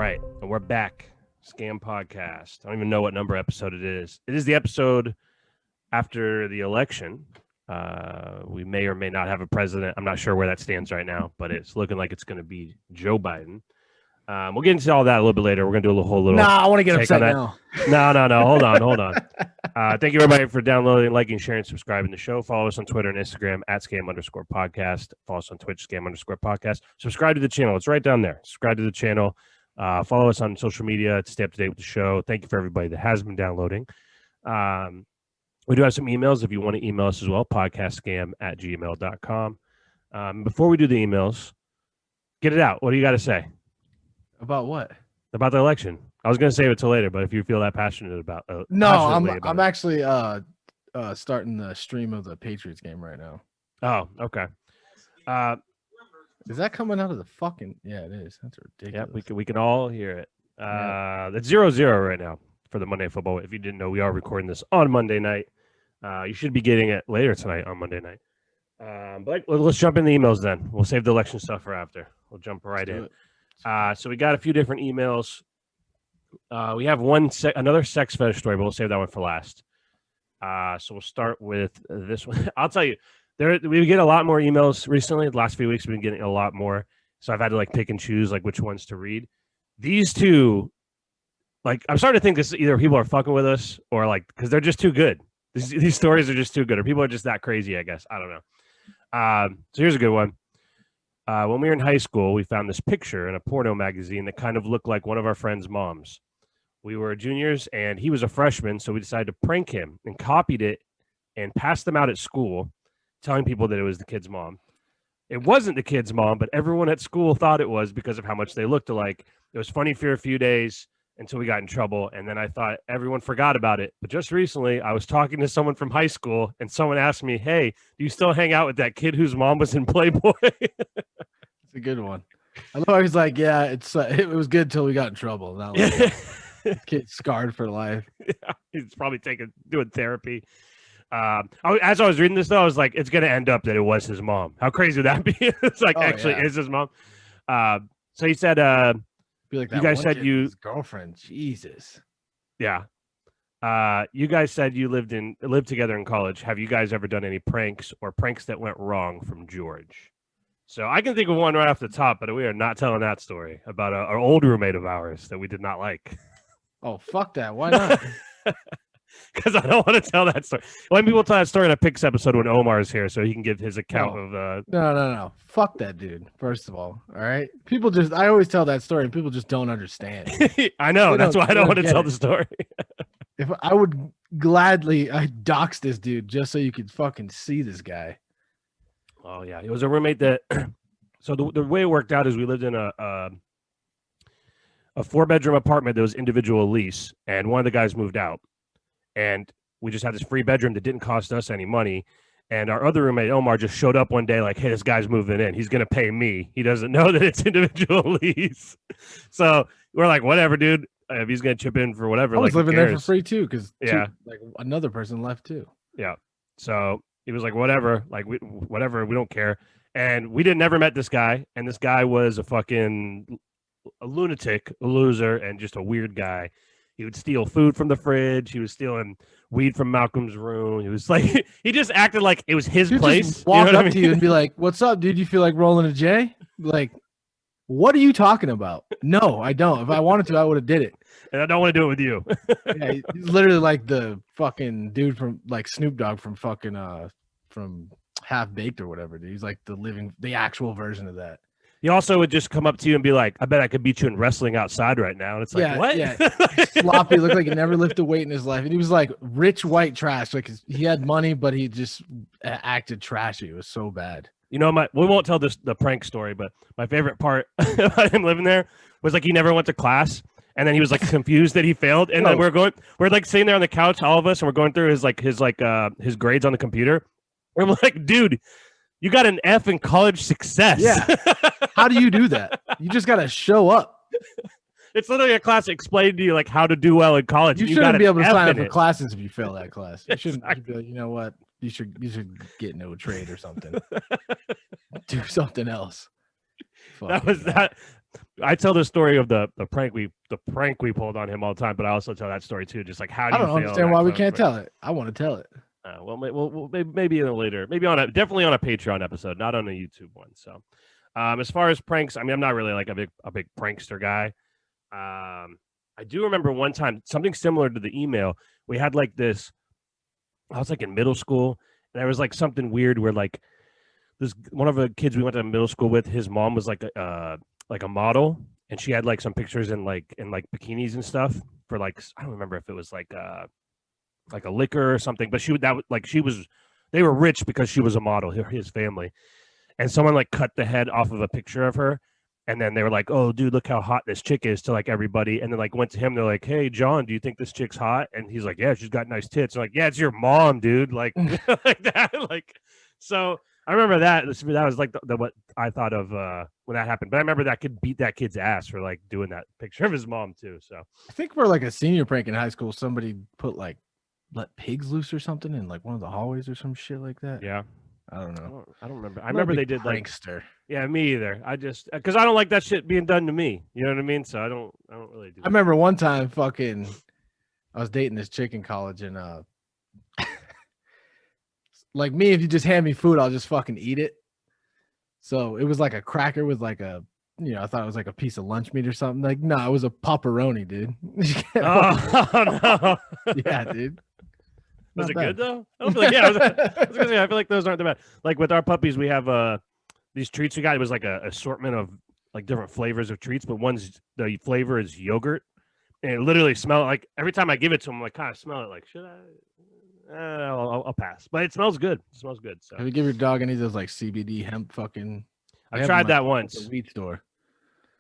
right, and we're back. Scam Podcast. I don't even know what number episode it is. It is the episode after the election. We may or may not have a president. I'm not sure where that stands right now, but it's looking like it's going to be Joe Biden. We'll get into all that a little bit later. We're going to do a whole little. No, I want to get take upset on that. now. No. Hold on. Thank you, everybody, for downloading, liking, sharing, subscribing to the show. Follow us on Twitter and Instagram at @scam_podcast. Follow us on Twitch, @scam_podcast. Subscribe to the channel. It's right down there. Subscribe to the channel. Follow us on social media to stay up to date with the show. Thank you for everybody that has been downloading. We do have some emails if you want to email us as well, podcastscam@gmail.com. Before we do the emails, get it out. What do you got to say? About what? About the election. I was going to save it till later, but if you feel that passionate about I'm actually starting the stream of the Patriots game right now. Oh, okay. Is that coming out of the fucking? Yeah, it is. That's ridiculous. Yeah, we can all hear it. It's 0-0 right now for the Monday football. If you didn't know, we are recording this on Monday night. You should be getting it later tonight on Monday night. But let's jump in the emails then. We'll save the election stuff for after. We'll jump right in. So we got a few different emails. We have another sex fetish story, but we'll save that one for last. So we'll start with this one. I'll tell you, we get a lot more emails recently. The last few weeks, we've been getting a lot more. So I've had to pick and choose which ones to read. These two, I'm starting to think this either people are fucking with us or because they're just too good. These stories are just too good, or people are just that crazy, I guess. I don't know. So here's a good one. When we were in high school, we found this picture in a porno magazine that kind of looked like one of our friends' moms. We were juniors and he was a freshman, so we decided to prank him and copied it and passed them out at school, telling people that it was the kid's mom. It wasn't the kid's mom, but everyone at school thought it was because of how much they looked alike. It was funny for a few days until we got in trouble, and then I thought everyone forgot about it. But just recently, I was talking to someone from high school, and someone asked me, "Hey, do you still hang out with that kid whose mom was in Playboy?" It's a good one. I know. I was like, yeah, it was good till we got in trouble. Not kid scarred for life. Yeah, he's probably doing therapy. As I was reading this, though, I was like, it's going to end up that it was his mom. How crazy would that be? It's is his mom. So he said, be like that you guys said his girlfriend. Jesus. Yeah. You guys said you lived together in college. Have you guys ever done any pranks or pranks that went wrong from George? So I can think of one right off the top, but we are not telling that story about our old roommate of ours that we did not like. Oh, fuck that. Why not? Because I don't want to tell that story. Let people tell that story in a Picks episode when Omar is here, so he can give his account of. No. Fuck that dude. First of all right. I always tell that story, and people just don't understand. I know. That's why I don't want to tell the story. If I would gladly, dox this dude just so you could fucking see this guy. Oh yeah, it was a roommate that. So the way it worked out is we lived in a 4-bedroom apartment that was individual lease, and one of the guys moved out. And we just had this free bedroom that didn't cost us any money. And our other roommate, Omar, just showed up one day hey, this guy's moving in. He's going to pay me. He doesn't know that it's individual lease. So we're like, whatever, dude. If he's going to chip in for whatever. I was living there for free, too, because another person left, too. Yeah. So he was like, whatever. Whatever. We don't care. And we never met this guy. And this guy was a lunatic, a loser, and just a weird guy. He would steal food from the fridge. He was stealing weed from Malcolm's room. He was he just acted like it was his place. Just walk up to you and be like, "What's up, dude? You feel like rolling a J?" What are you talking about? No, I don't. If I wanted to, I would have did it. And I don't want to do it with you. Yeah, he's literally like the fucking dude from Snoop Dogg from fucking from Half Baked or whatever. Dude. He's like the actual version of that. He also would just come up to you and be like, "I bet I could beat you in wrestling outside right now." And it's like, what? Yeah. Sloppy, looked like he never lifted a weight in his life. And he was like rich white trash. He had money, but he just acted trashy. It was so bad. We won't tell the prank story, but my favorite part about him living there was he never went to class. And then he was confused that he failed. And then we're sitting there on the couch, all of us, and we're going through his grades on the computer. And I'm like, dude, you got an F in college success. Yeah. How do you do that? You just got to show up. It's literally a class explaining to you how to do well in college. You shouldn't be able to sign up for classes if you fail that class. You shouldn't. You be like, you know what? You should get no trade or something. Do something else. That was that. I tell the story of the prank we pulled on him all the time, but I also tell that story too. Just like how do I you don't fail understand that why we close can't prank? tell it. I want to tell it. Well, maybe in a later, maybe definitely on a Patreon episode, not on a YouTube one. So, as far as pranks, I mean, I'm not really like a big prankster guy. I do remember one time something similar to the email. We had like this. I was like in middle school, and there was like something weird where like this one of the kids we went to middle school with, his mom was like a model, and she had like some pictures in bikinis and stuff for like I don't remember if it was like a liquor or something, but they were rich because she was a model, his family, and someone like cut the head off of a picture of her. And then they were like, "Oh, dude, look how hot this chick is," to like everybody. And then like went to him. They're like, "Hey, John, do you think this chick's hot?" And he's like, "Yeah, she's got nice tits." They're like, "Yeah, it's your mom, dude." Like, like that. Like, so I remember that. That was like what I thought of when that happened. But I remember that kid beat that kid's ass for like doing that picture of his mom too. So I think for like a senior prank in high school, somebody put like let pigs loose or something in like one of the hallways or some shit like that. yeah, I don't know. I don't remember. I I'm not a remember they big did like prankster. yeah, me either. I just because I don't like that shit being done to me. You know what I mean? So I don't really do. I remember one time, I was dating this chick in college, and like me, if you just hand me food, I'll just fucking eat it. So it was like a cracker with like I thought it was like a piece of lunch meat or something. Like, no, it was a pepperoni, dude. Oh no! Yeah, dude. Was Not it bad. good though? I was like, yeah. I was gonna say, I feel like those aren't that bad. Like with our puppies, we have these treats we got. It was like a assortment of like different flavors of treats, but the flavor is yogurt, and it literally smells like every time I give it to them, like kind of smell it. Like should I? I'll pass, but it smells good. It smells good. So Have you give your dog any of those like CBD hemp fucking? I've tried that once. At the weed store.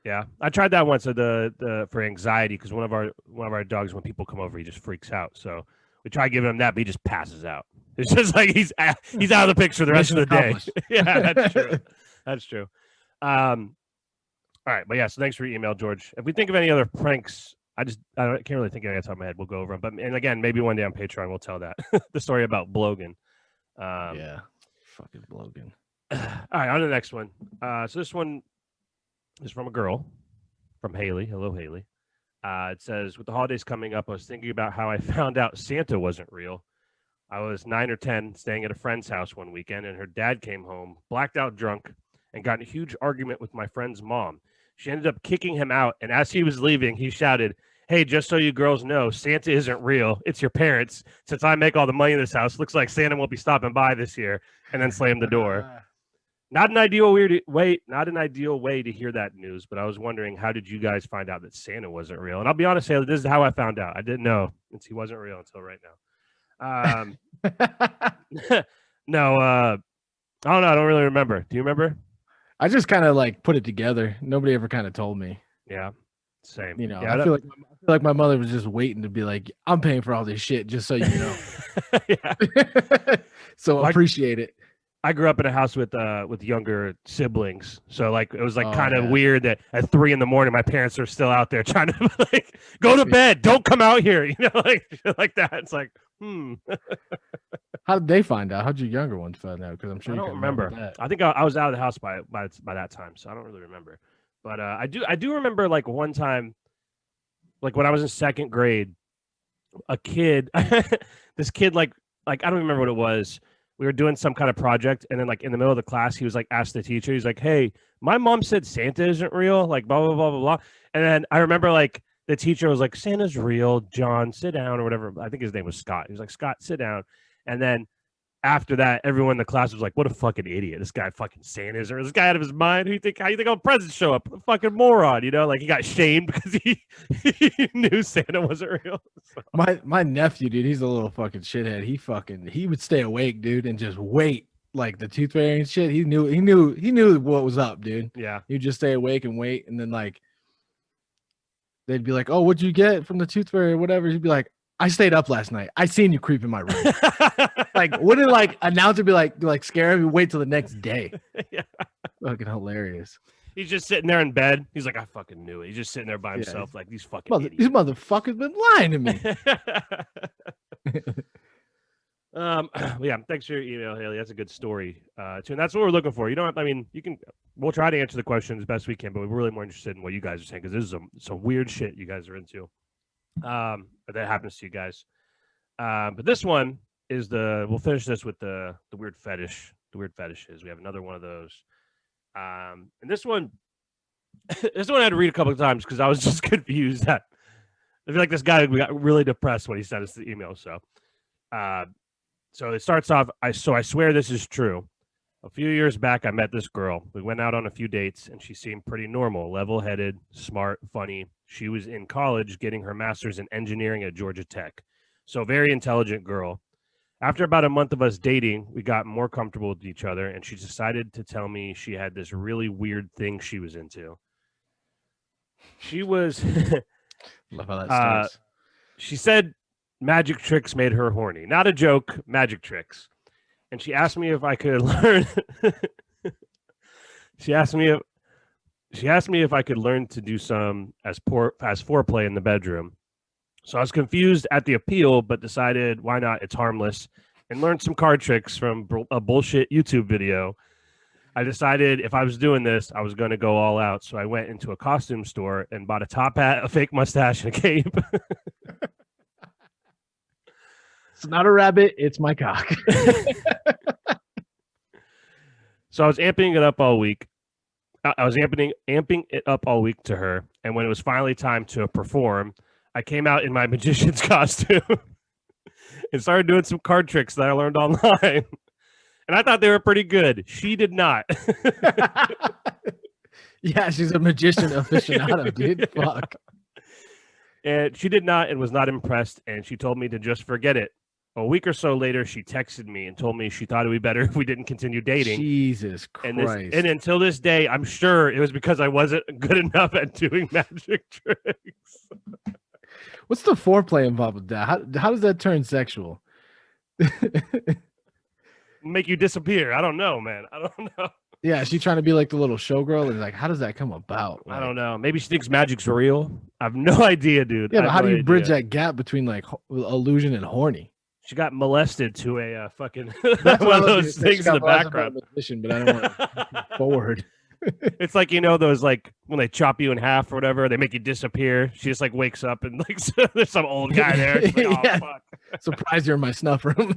Yeah, I tried that once at the for anxiety because one of our dogs, when people come over, he just freaks out. So we try giving him that, but he just passes out. It's just like he's out of the picture the rest of the day. Yeah, that's true. That's true. All right, but yeah. So thanks for your email, George. If we think of any other pranks, I can't really think of any off the top of my head. We'll go over them. But and again, maybe one day on Patreon we'll tell that the story about Blogan. Yeah, fucking Blogan. All right, on to the next one. So this one is from a girl, from Haley. Hello, Haley. It says, with the holidays coming up, I was thinking about how I found out Santa wasn't real. I was 9 or 10, staying at a friend's house one weekend, and her dad came home, blacked out drunk, and got in a huge argument with my friend's mom. She ended up kicking him out, and as he was leaving, he shouted, "Hey, just so you girls know, Santa isn't real. It's your parents. Since I make all the money in this house, looks like Santa won't be stopping by this year," and then slammed the door. Not an ideal way to hear that news, but I was wondering, how did you guys find out that Santa wasn't real? And I'll be honest, Haley, this is how I found out. I didn't know since he wasn't real until right now. No, I don't know. I don't really remember. Do you remember? I just kind of like put it together. Nobody ever kind of told me. Yeah, same. You know, yeah, I feel like my mother was just waiting to be like, "I'm paying for all this shit, just so you know." Yeah. So appreciate it. I grew up in a house with younger siblings, so like it was like kind of yeah. weird that at 3 a.m. my parents are still out there trying to like go to bed, don't come out here, you know, like that. It's like, How did they find out? How'd your younger ones find out? Because I'm sure I you don't can remember. that. I think I was out of the house by that time, so I don't really remember. But I do remember like one time, like when I was in second grade, a kid, this kid like I don't remember what it was. We were doing some kind of project, and then like in the middle of the class, he was like asked the teacher, he's like, "Hey, my mom said Santa isn't real," like blah blah blah blah blah. And then I remember like the teacher was like, "Santa's real, John, sit down," or whatever. I think his name was Scott. He was like, "Scott, sit down." And then after that, everyone in the class was like, "What a fucking idiot! This guy fucking Santa is, or this guy out of his mind. How you think all presents show up? A fucking moron, you know?" Like he got shamed because he knew Santa wasn't real. So. My nephew, dude, he's a little fucking shithead. He would stay awake, dude, and just wait like the tooth fairy and shit. He knew what was up, dude. Yeah, he'd just stay awake and wait, and then like they'd be like, "Oh, what'd you get from the tooth fairy or whatever?" He'd be like, "I stayed up last night. I seen you creep in my room." Like, wouldn't like announcer be like scare him? Wait till the next day. Yeah. Fucking hilarious. He's just sitting there in bed. He's like, "I fucking knew it." He's just sitting there by himself, like these fucking idiots. These motherfuckers been lying to me. Yeah, thanks for your email, Haley. That's a good story. Too, and that's what we're looking for. You know what? I mean, we'll try to answer the questions as best we can, but we're really more interested in what you guys are saying because this is some weird shit you guys are into. That happens to you guys. But this one is we'll finish this with the weird fetish. The weird fetishes. We have another one of those. And this one I had to read a couple of times because I was just confused. I feel like this guy got really depressed when he sent us the email. So it starts off. I swear this is true. A few years back, I met this girl. We went out on a few dates, and she seemed pretty normal, level-headed, smart, funny. She was in college getting her master's in engineering at Georgia Tech. So very intelligent girl. After about a month of us dating, we got more comfortable with each other, and she decided to tell me she had this really weird thing she was into. She was... Love how that starts. She said magic tricks made her horny. Not a joke, magic tricks. And she asked me if I could learn... She asked me if I could learn to do some as foreplay in the bedroom. So I was confused at the appeal, but decided why not? It's harmless, and learned some card tricks from a bullshit YouTube video. I decided if I was doing this, I was going to go all out. So I went into a costume store and bought a top hat, a fake mustache, and a cape. It's not a rabbit. It's my cock. So I was amping it up all week. I was amping it up all week to her. And when it was finally time to perform, I came out in my magician's costume and started doing some card tricks that I learned online. And I thought they were pretty good. She did not. Yeah, she's a magician aficionado, dude. Fuck. And she did not and was not impressed. And she told me to just forget it. A week or so later, she texted me and told me she thought it would be better if we didn't continue dating. Jesus Christ. And until this day, I'm sure it was because I wasn't good enough at doing magic tricks. What's the foreplay involved with that? How does that turn sexual? Make you disappear. I don't know, man. I don't know. Yeah, is she trying to be like the little showgirl? And like, how does that come about? Like, I don't know. Maybe she thinks magic's real. I have no idea, dude. Yeah, but how do you bridge that gap between like illusion and horny? She got molested to a fucking That's one of those things in the background. Magician, but I don't want to forward. It's like, those like when they chop you in half or whatever, they make you disappear. She just like wakes up and like there's some old guy there. It's like, oh, yeah. fuck. Surprise, you're in my snuff room.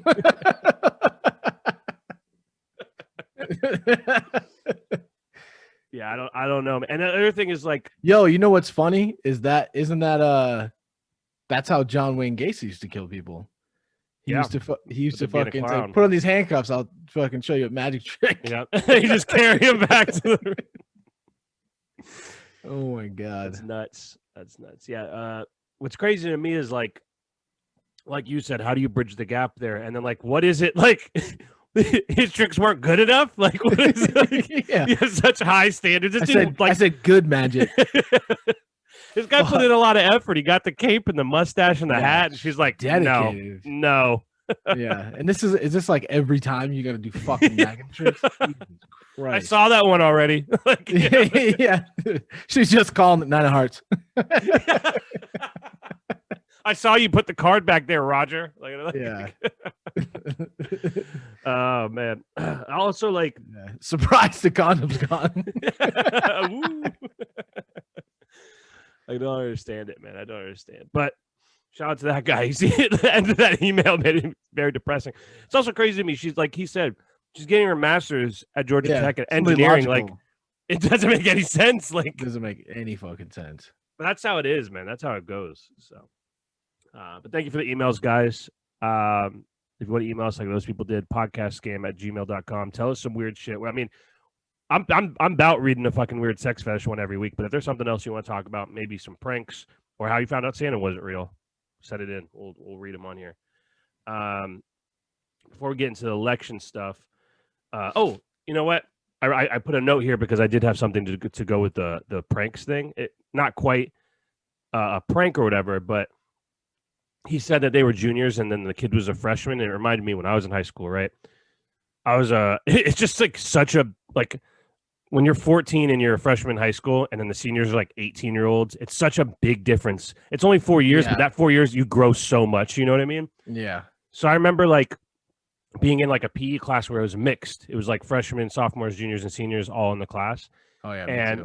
Yeah, I don't know. And the other thing is like, yo, you know what's funny is that's how John Wayne Gacy used to kill people. He used to fucking say, put on these handcuffs. I'll fucking show you a magic trick. Yeah, you just carry him back to the. Oh my god, that's nuts. Yeah. What's crazy to me is like you said, how do you bridge the gap there? And then like, what is it like? His tricks weren't good enough. Like, what is it? Like, yeah, you have such high standards. I said good magic. This guy put in a lot of effort. He got the cape and the mustache and the hat, and she's like, dedicated. No. Yeah, and is this like every time you got to do fucking magic tricks? I saw that one already. Like, yeah, she's just calling it 9 of hearts. I saw you put the card back there, Roger. Yeah. Oh man. Also, like, surprise, the condom's gone. I don't understand it, man. I don't understand. But shout out to that guy. You see, the end of that email made it very depressing. It's also crazy to me. She's like he said, she's getting her master's at Georgia Tech in engineering. Like, it doesn't make any sense. Like, it doesn't make any fucking sense. But that's how it is, man. That's how it goes. So, but thank you for the emails, guys. If you want to email us like those people did, podcastscam@gmail.com. Tell us some weird shit. I mean, I'm about reading a fucking weird sex fetish one every week, but if there's something else you want to talk about, maybe some pranks or how you found out Santa wasn't real, set it in. We'll read them on here. Before we get into the election stuff, you know what? I put a note here because I did have something to go with the pranks thing. Not quite a prank or whatever, but he said that they were juniors and then the kid was a freshman. And it reminded me when I was in high school, right? I was it's just like such a like. When you're 14 and you're a freshman in high school and then the seniors are like 18-year-olds, it's such a big difference. It's only 4 years, but that 4 years you grow so much. You know what I mean? Yeah. So I remember like being in like a PE class where it was mixed. It was like freshmen, sophomores, juniors, and seniors all in the class. Oh yeah, And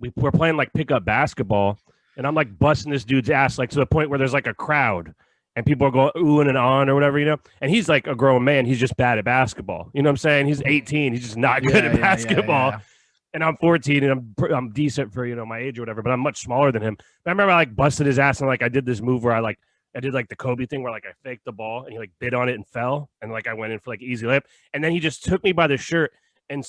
me too. we're playing like pickup basketball, and I'm like busting this dude's ass like to the point where there's like a crowd and people are going ooh and on or whatever, you know. And he's like a grown man. He's just bad at basketball. You know what I'm saying? He's 18. He's just not good at basketball. And I'm 14 and I'm decent for, you know, my age or whatever, but I'm much smaller than him. But I remember I like busted his ass and like I did this move where I did like the Kobe thing where like I faked the ball and he like bit on it and fell, and like I went in for like easy layup, and then he just took me by the shirt and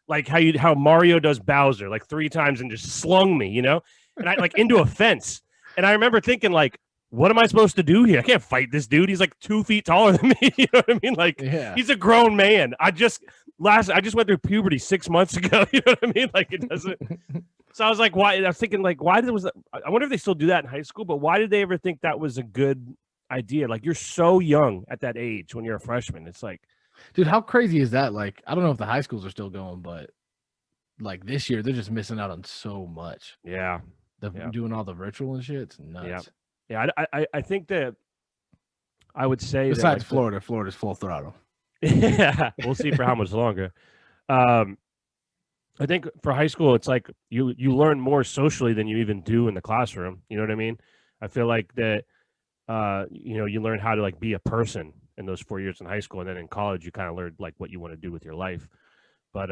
like how Mario does Bowser like 3 times and just slung me, you know, and I like into a fence. And I remember thinking like, what am I supposed to do here? I can't fight this dude. He's like 2 feet taller than me. You know what I mean? Like he's a grown man. I just went through puberty 6 months ago. You know what I mean? Like it doesn't. So I was like, why? I was thinking like, I wonder if they still do that in high school, but why did they ever think that was a good idea? Like you're so young at that age when you're a freshman. It's like, dude, how crazy is that? Like, I don't know if the high schools are still going, but like this year, they're just missing out on so much. Yeah. Doing all the virtual and shit. It's nuts. Yeah. I think that I would say besides Florida, Florida's full throttle. Yeah. We'll see for how much longer. I think for high school, it's like you learn more socially than you even do in the classroom. You know what I mean? I feel like that, you know, you learn how to like be a person in those 4 years in high school. And then in college, you kind of learn like what you want to do with your life. But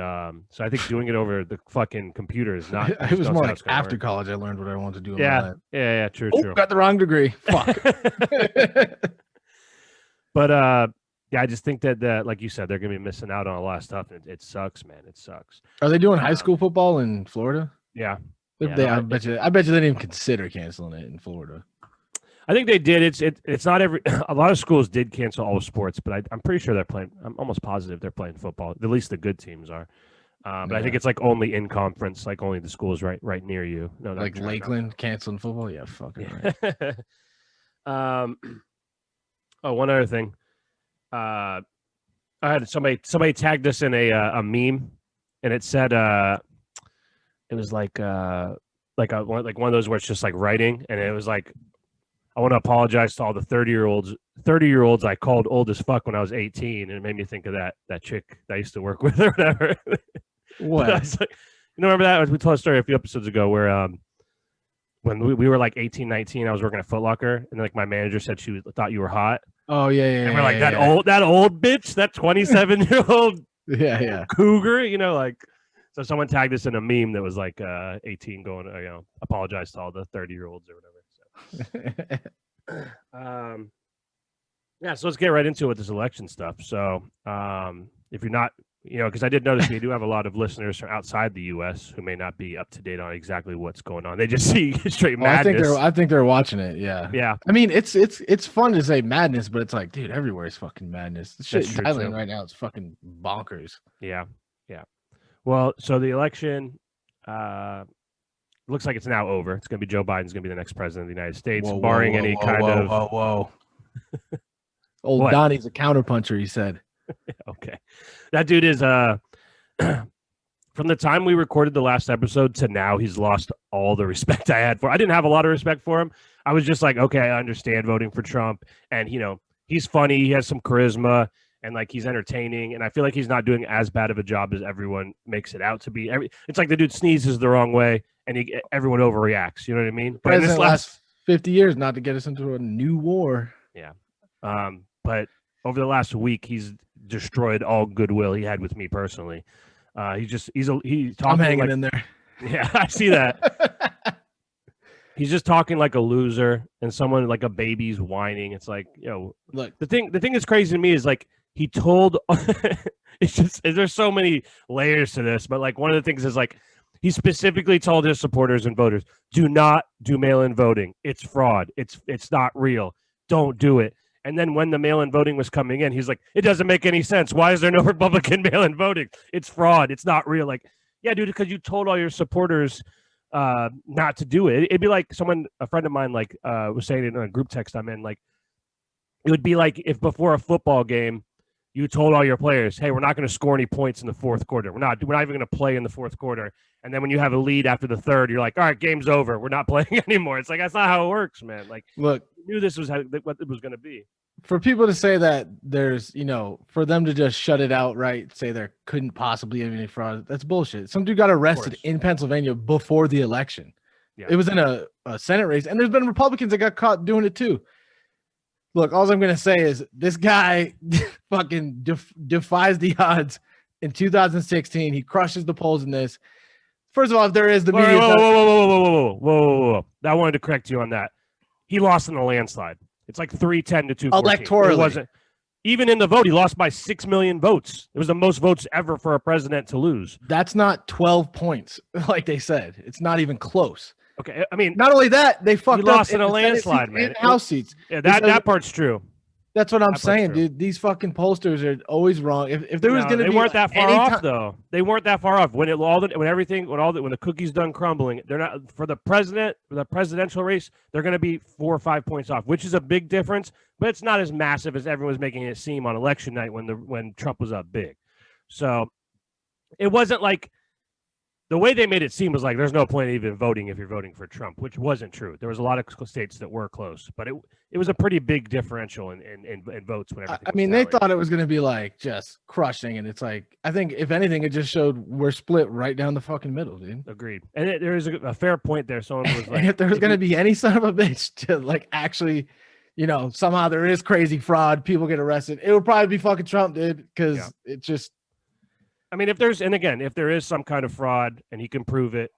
so I think doing it over the fucking computer is not. It was more like after college, I learned what I wanted to do. Yeah. True. Got the wrong degree. Fuck. But yeah, I just think that like you said, they're gonna be missing out on a lot of stuff. And it sucks, man. It sucks. Are they doing high school football in Florida? Yeah. I bet you they didn't even consider canceling it in Florida. I think they did. It's not every. A lot of schools did cancel all sports, but I'm pretty sure they're playing. I'm almost positive they're playing football. At least the good teams are. But I think it's like only in conference, like only the schools right near you. No, like Lakeland canceling football. Yeah, fucking right. Oh, one other thing. I had somebody tagged us in a meme, and it said it was like one of those where it's just like writing, and it was like, I want to apologize to all the 30-year-olds I called old as fuck when I was 18, and it made me think of that chick that I used to work with or whatever. What? I was like, you know, remember that? We told a story a few episodes ago where when we were like 18, 19, I was working at Foot Locker, and like my manager said she thought you were hot. Oh yeah. And we're like, that old bitch, that 27-year-old cougar, you know, like. So someone tagged us in a meme that was like 18 going, you know, apologize to all the 30-year-olds or whatever. So. Yeah, so let's get right into it with this election stuff. So if you're not, you know, because I did notice we do have a lot of listeners from outside the U.S. who may not be up to date on exactly what's going on. They just see straight madness. I think they're watching it. Yeah. Yeah. I mean, it's fun to say madness, but it's like, dude, everywhere is fucking madness. The shit in Thailand right now is fucking bonkers. Yeah. Well, so the election looks like it's now over. It's going to be Joe Biden's going to be the next president of the United States, barring any kind of. Whoa. Old Donnie's a counterpuncher, he said. Okay. That dude is from the time we recorded the last episode to now, he's lost all the respect I had for him. I didn't have a lot of respect for him. I was just like, okay, I understand voting for Trump, and you know, he's funny, he has some charisma, and like he's entertaining, and I feel like he's not doing as bad of a job as everyone makes it out to be. It's like the dude sneezes the wrong way, and everyone overreacts. You know what I mean? But in this last 50 years, not to get us into a new war. Yeah. But over the last week, he's destroyed all goodwill he had with me personally. He's talking. I'm hanging in there. Yeah, I see that. He's just talking like a loser, and someone like a baby's whining. It's like, yo, look. The thing that's crazy to me is like he told. It's just there's so many layers to this, but like one of the things is like he specifically told his supporters and voters, do not do mail-in voting. It's fraud. It's not real. Don't do it. And then when the mail-in voting was coming in, he's like, it doesn't make any sense. Why is there no Republican mail-in voting? It's fraud. It's not real. Like, yeah, dude, because you told all your supporters not to do it. It'd be like a friend of mine, like was saying in a group text I'm in, like, it would be like if before a football game, you told all your players, hey, we're not going to score any points in the fourth quarter. We're not even going to play in the fourth quarter. And then when you have a lead after the third, you're like, all right, game's over. We're not playing anymore. It's like, that's not how it works, man. Like, look, you knew this was what it was going to be. for people to say that there's, for them to just shut it out, right? Say there couldn't possibly be any fraud. That's bullshit. Some dude got arrested in Pennsylvania before the election. Yeah. It was in a Senate race, and there's been Republicans that got caught doing it too. Look, all I'm going to say is this guy fucking defies the odds in 2016. He crushes the polls in this. First of all, if there is the media. Whoa. I wanted to correct you on that. He lost in a landslide. It's like 310 to 214. Electorally. It wasn't. Even in the vote, he lost by 6 million votes. It was the most votes ever for a president to lose. That's not 12 points, like they said. It's not even close. Okay, I mean, not only that, they fucked up. He lost in a landslide, man. House seats. Yeah, that part's true. That's what I'm saying, dude. These fucking pollsters are always wrong. If there was going to be, they weren't that far off, though. They weren't that far off when the cookie's done crumbling. They're not for the presidential race. They're going to be 4 or 5 points off, which is a big difference. But it's not as massive as everyone was making it seem on election night when Trump was up big. So it wasn't like. The way they made it seem was like there's no point even voting if you're voting for Trump, which wasn't true. There was a lot of states that were close, but it was a pretty big differential in votes. When everything I mean, they thought it was going to be like just crushing, and it's like I think if anything, it just showed we're split right down the fucking middle, dude. Agreed. And there is a fair point there. Someone was like, if there was going to be any son of a bitch to like actually, somehow there is crazy fraud, people get arrested, it would probably be fucking Trump, dude, because it just. I mean, if there is some kind of fraud and he can prove it,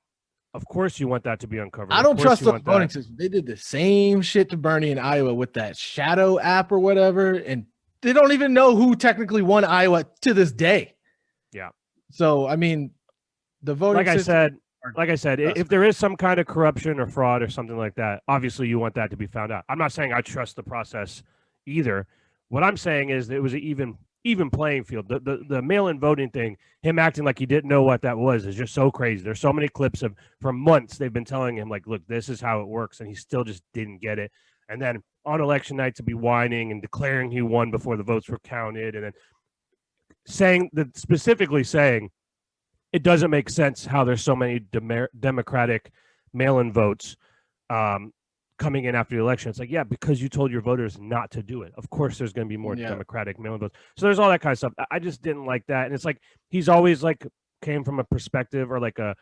of course you want that to be uncovered. I don't trust the voting system. They did the same shit to Bernie in Iowa with that shadow app or whatever, and they don't even know who technically won Iowa to this day. Yeah. So, I mean, the voting system. Like I said, if there is some kind of corruption or fraud or something like that, obviously you want that to be found out. I'm not saying I trust the process either. What I'm saying is that it was an even playing field. The mail-in voting thing, him acting like he didn't know what that was, is just so crazy. There's so many clips of for months they've been telling him like, look, this is how it works, and he still just didn't get it. And then on election night to be whining and declaring he won before the votes were counted, and then specifically saying it doesn't make sense how there's so many Democratic mail-in votes coming in after the election. It's like, yeah, because you told your voters not to do it. Of course there's going to be more Democratic mail-in votes. So there's all that kind of stuff. I just didn't like that. And it's like he's always like came from a perspective or like a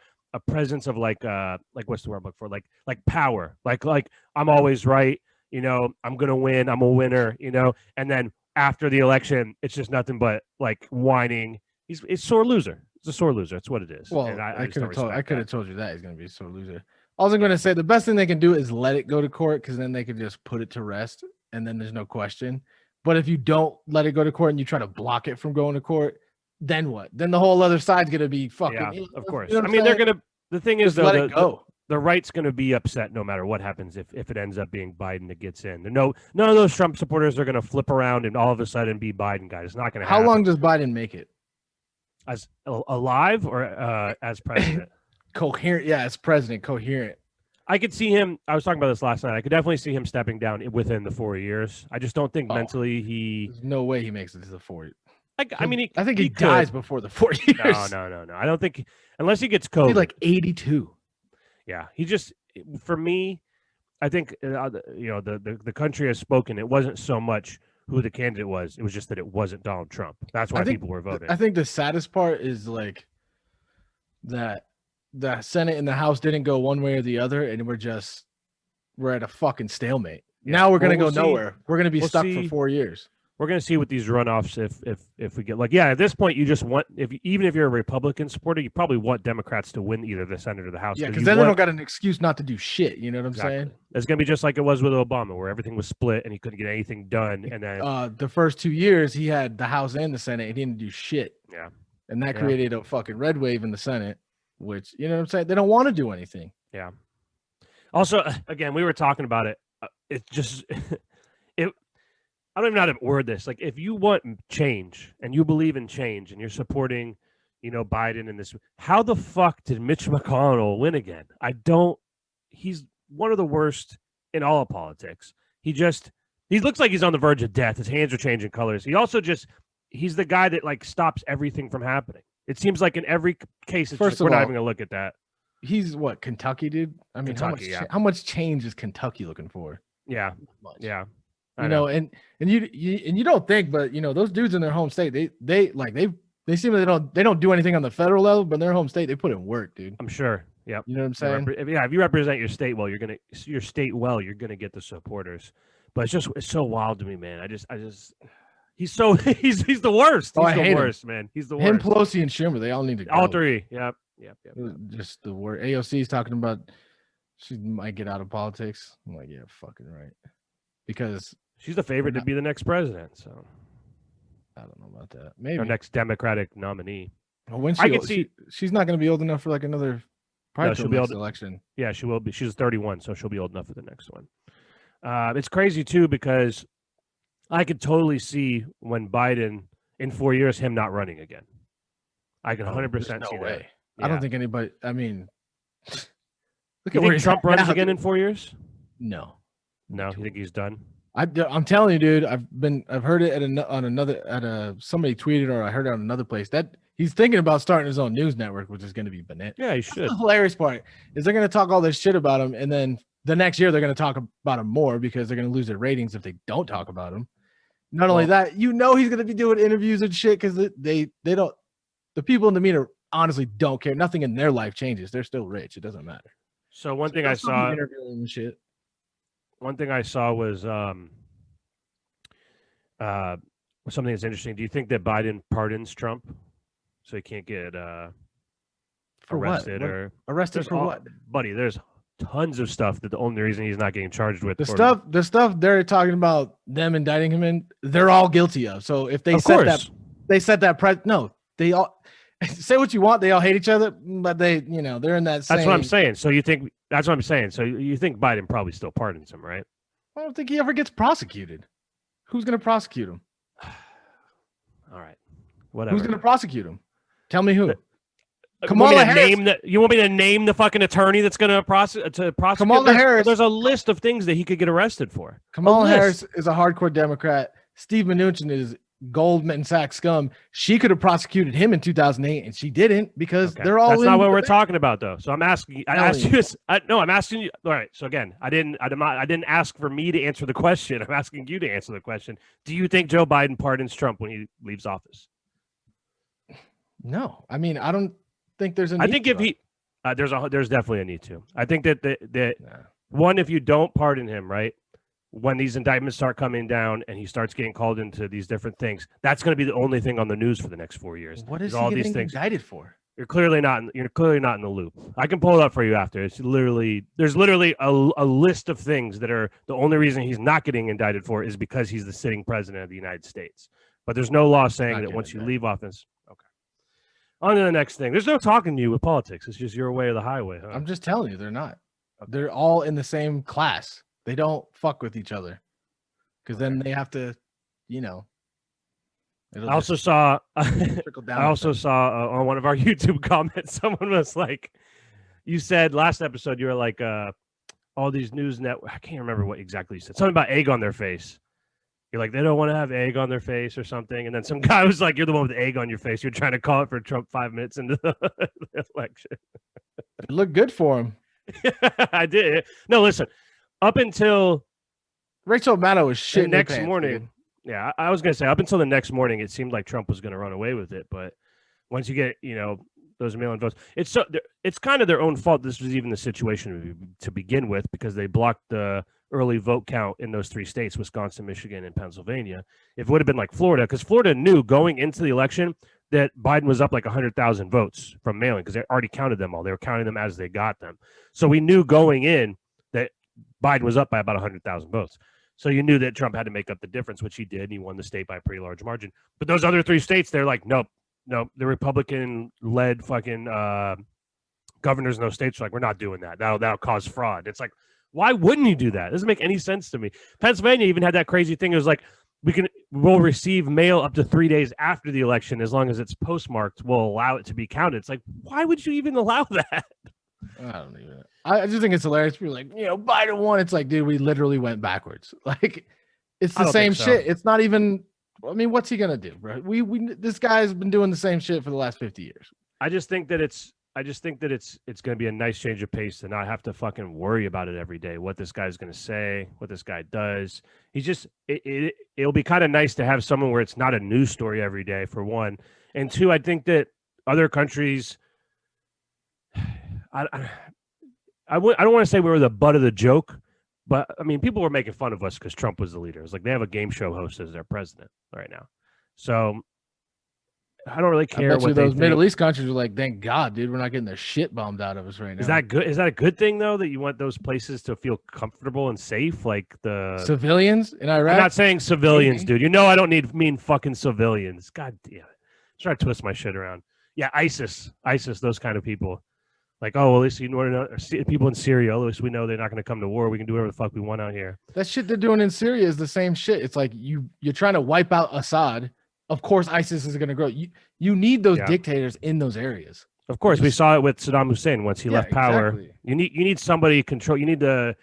presence of like what's the word I'm looking for? Like power. Like I'm always right, I'm gonna win, I'm a winner, and then after the election, it's just nothing but like whining. He's a sore loser. It's a sore loser. It's what it is. Well, I could have told you that he's gonna be a sore loser. All I'm going to say, the best thing they can do is let it go to court, because then they can just put it to rest, and then there's no question. But if you don't let it go to court and you try to block it from going to court, then what? Then the whole other side's going to be fucking. Yeah, of course. I mean, they're going to. The thing is, though, let it go. The right's going to be upset no matter what happens if it ends up being Biden that gets in. None of those Trump supporters are going to flip around and all of a sudden be Biden guys. It's not going to happen. How long does Biden make it? As alive or as president? Coherent, as president, coherent. I could see him. I was talking about this last night. I could definitely see him stepping down within the 4 years. I just don't think mentally There's no way he makes it to the 4 years. I mean, I think he dies before the 4 years. No. I don't think unless he gets COVID. He's like 82. Yeah, he just for me. I think the country has spoken. It wasn't so much who the candidate was. It was just that it wasn't Donald Trump. That's why people were voting. I think the saddest part is like that the Senate and the House didn't go one way or the other, and we're at a fucking stalemate. Yeah. Now we're gonna go nowhere. We're gonna be stuck for 4 years. We're gonna see with these runoffs if we get at this point you just want even if you're a Republican supporter, you probably want Democrats to win either the Senate or the House. Yeah, because then they don't got an excuse not to do shit. You know what I'm saying? It's gonna be just like it was with Obama, where everything was split and he couldn't get anything done. And then the first 2 years he had the House and the Senate, he didn't do shit. Yeah, and that created a fucking red wave in the Senate, which you know what I'm saying? They don't want to do anything. Yeah. Also, again, we were talking about it. It's just I don't even know how to word this. Like, if you want change and you believe in change and you're supporting, Biden in this, how the fuck did Mitch McConnell win again? He's one of the worst in all of politics. He looks like he's on the verge of death. His hands are changing colors. He's the guy that like stops everything from happening. It seems like in every case, we're not even going to look at that. He's what, Kentucky, dude? I mean, how much change is Kentucky looking for? Yeah. Yeah. You know, and you don't think, but those dudes in their home state, they seem like they don't do anything on the federal level, but in their home state, they put in work, dude. I'm sure. Yep. You know what I'm saying? If you represent your state well, you're gonna get the supporters. But it's so wild to me, man. He's he's the worst. He's the worst, man. He's the worst. Him, Pelosi, and Schumer, they all need to go. All three. Yep. Just the word. AOC is talking about she might get out of politics. I'm like, yeah, fucking right. Because she's the favorite to be the next president. So I don't know about that. Maybe our next Democratic nominee. Well, when she's not going to be old enough for like another. Probably she'll be able to election. Yeah, she will be. She's 31, so she'll be old enough for the next one. It's crazy too because I could totally see when Biden in 4 years him not running again. I can 100% see that. Yeah. I don't think anybody. I mean, look at where Trump runs again in 4 years. No. You think he's done? I'm telling you, dude. I've heard it somebody tweeted or I heard it on another place that he's thinking about starting his own news network, which is going to be bananas. Yeah, he should. That's the hilarious part is they're going to talk all this shit about him, and then the next year they're going to talk about him more because they're going to lose their ratings if they don't talk about him. Not only that, he's going to be doing interviews and shit because they don't. The people in the media honestly don't care. Nothing in their life changes. They're still rich. It doesn't matter. So one thing I saw interviewing and shit. One thing I saw was something that's interesting. Do you think that Biden pardons Trump so he can't get arrested or arrested for what? Buddy, there's tons of stuff that the only reason he's not getting charged with the stuff they're talking about them indicting him in, they're all guilty of. So if they said that no, they all say what you want. They all hate each other, but they're in that same. That's what I'm saying. So you think that's what I'm saying. So you think Biden probably still pardons him, right? I don't think he ever gets prosecuted. Who's going to prosecute him? All right, whatever. Who's going to prosecute him? Tell me who. Kamala Harris. You want me to name the fucking attorney that's going to prosecute? Kamala Harris. There's a list of things that he could get arrested for. Kamala Harris is a hardcore Democrat. Steve Mnuchin is Goldman Sachs scum. She could have prosecuted him in 2008, and she didn't because they're all. That's not what we're talking about, though. So I'm asking. I'm asking you. All right. So again, I didn't ask for me to answer the question. I'm asking you to answer the question. Do you think Joe Biden pardons Trump when he leaves office? No, I mean I don't think there's a need. I think if he there's definitely a need to. I think that one, if you don't pardon him, right, when these indictments start coming down and he starts getting called into these different things, that's going to be the only thing on the news for the next 4 years. What is he getting indicted for? You're clearly not in the loop. I can pull it up for you after. There's literally a list of things that are the only reason he's not getting indicted for is because he's the sitting president of the United States. But there's no law saying that once you leave office. Okay. On to the next thing. There's no talking to you with politics. It's just your way or the highway, huh? I'm just telling you, they're not. They're all in the same class. They don't fuck with each other because then they have to, I also saw on one of our YouTube comments, someone was like, you said last episode, you were like, all these news networks, I can't remember what exactly you said. Something about egg on their face. You're like, they don't want to have egg on their face or something. And then some guy was like, you're the one with egg on your face. You're trying to call it for Trump 5 minutes into the election. It looked good for him. I did. No, listen. Up until Rachel Maddow was shit next morning. Dude. Yeah, I was going to say up until the next morning, it seemed like Trump was going to run away with it. But once you get, those mail-in votes, it's kind of their own fault. This was even the situation to begin with because they blocked the early vote count in those 3 states, Wisconsin, Michigan, and Pennsylvania. If it would have been like Florida, because Florida knew going into the election that Biden was up like 100,000 votes from mail-in because they already counted them all. They were counting them as they got them. So we knew going in that Biden was up by about 100,000 votes. So you knew that Trump had to make up the difference, which he did. And he won the state by a pretty large margin. But those other 3 states, they're like, nope, the Republican-led fucking governors in those states are like, we're not doing that. That'll cause fraud. It's like, why wouldn't you do that? It doesn't make any sense to me. Pennsylvania even had that crazy thing. It was like, we'll receive mail up to 3 days after the election. As long as it's postmarked, we'll allow it to be counted. It's like, why would you even allow that? I don't even. I just think it's hilarious. We're like, Biden won. It's like, dude, we literally went backwards. Like, it's the same shit. It's not even. I mean, what's he gonna do, bro? This guy's been doing the same shit for the last 50 years. I just think that it's I just think that it's going to be a nice change of pace to not have to fucking worry about it every day. What this guy's going to say, what this guy does. He's just it'll be kind of nice to have someone where it's not a news story every day, for one, and two. I think that other countries. I don't want to say we were the butt of the joke, but I mean, people were making fun of us because Trump was the leader. It's like they have a game show host as their president right now. So I don't really care what those they Middle think. East countries are like, thank God, dude, we're not getting the shit bombed out of us right now. Is that good? Is that a good thing though? That you want those places to feel comfortable and safe, like the civilians in Iraq? I'm not saying civilians, dude. You know I don't mean fucking civilians. God damn it! Try to twist my shit around. Yeah, ISIS, those kind of people. Like, oh, well, at least you know people in Syria. At least we know they're not going to come to war. We can do whatever the fuck we want out here. That shit they're doing in Syria is the same shit. It's like you're trying to wipe out Assad. Of course, ISIS is going to grow. You need those dictators in those areas. Of course, we saw it with Saddam Hussein once he left power. Exactly. You need somebody control. You need to,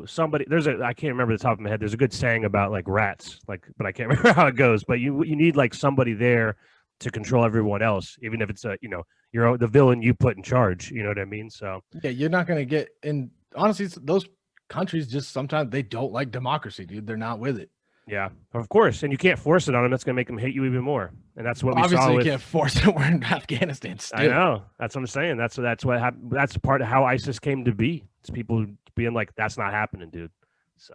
somebody. I can't remember the top of my head. There's a good saying about like rats, but I can't remember how it goes. But you need like somebody there to control everyone else, even if it's the villain you put in charge. You know what I mean? So yeah, you're not going to get. And honestly, those countries just sometimes they don't like democracy, dude. They're not with it. Yeah, of course, and you can't force it on them. That's going to make them hate you even more, and that's what we saw. Obviously, you can't force it. We're in Afghanistan still. I know. That's what I'm saying. That's what happened. That's part of how ISIS came to be. It's people being like, "That's not happening, dude." So,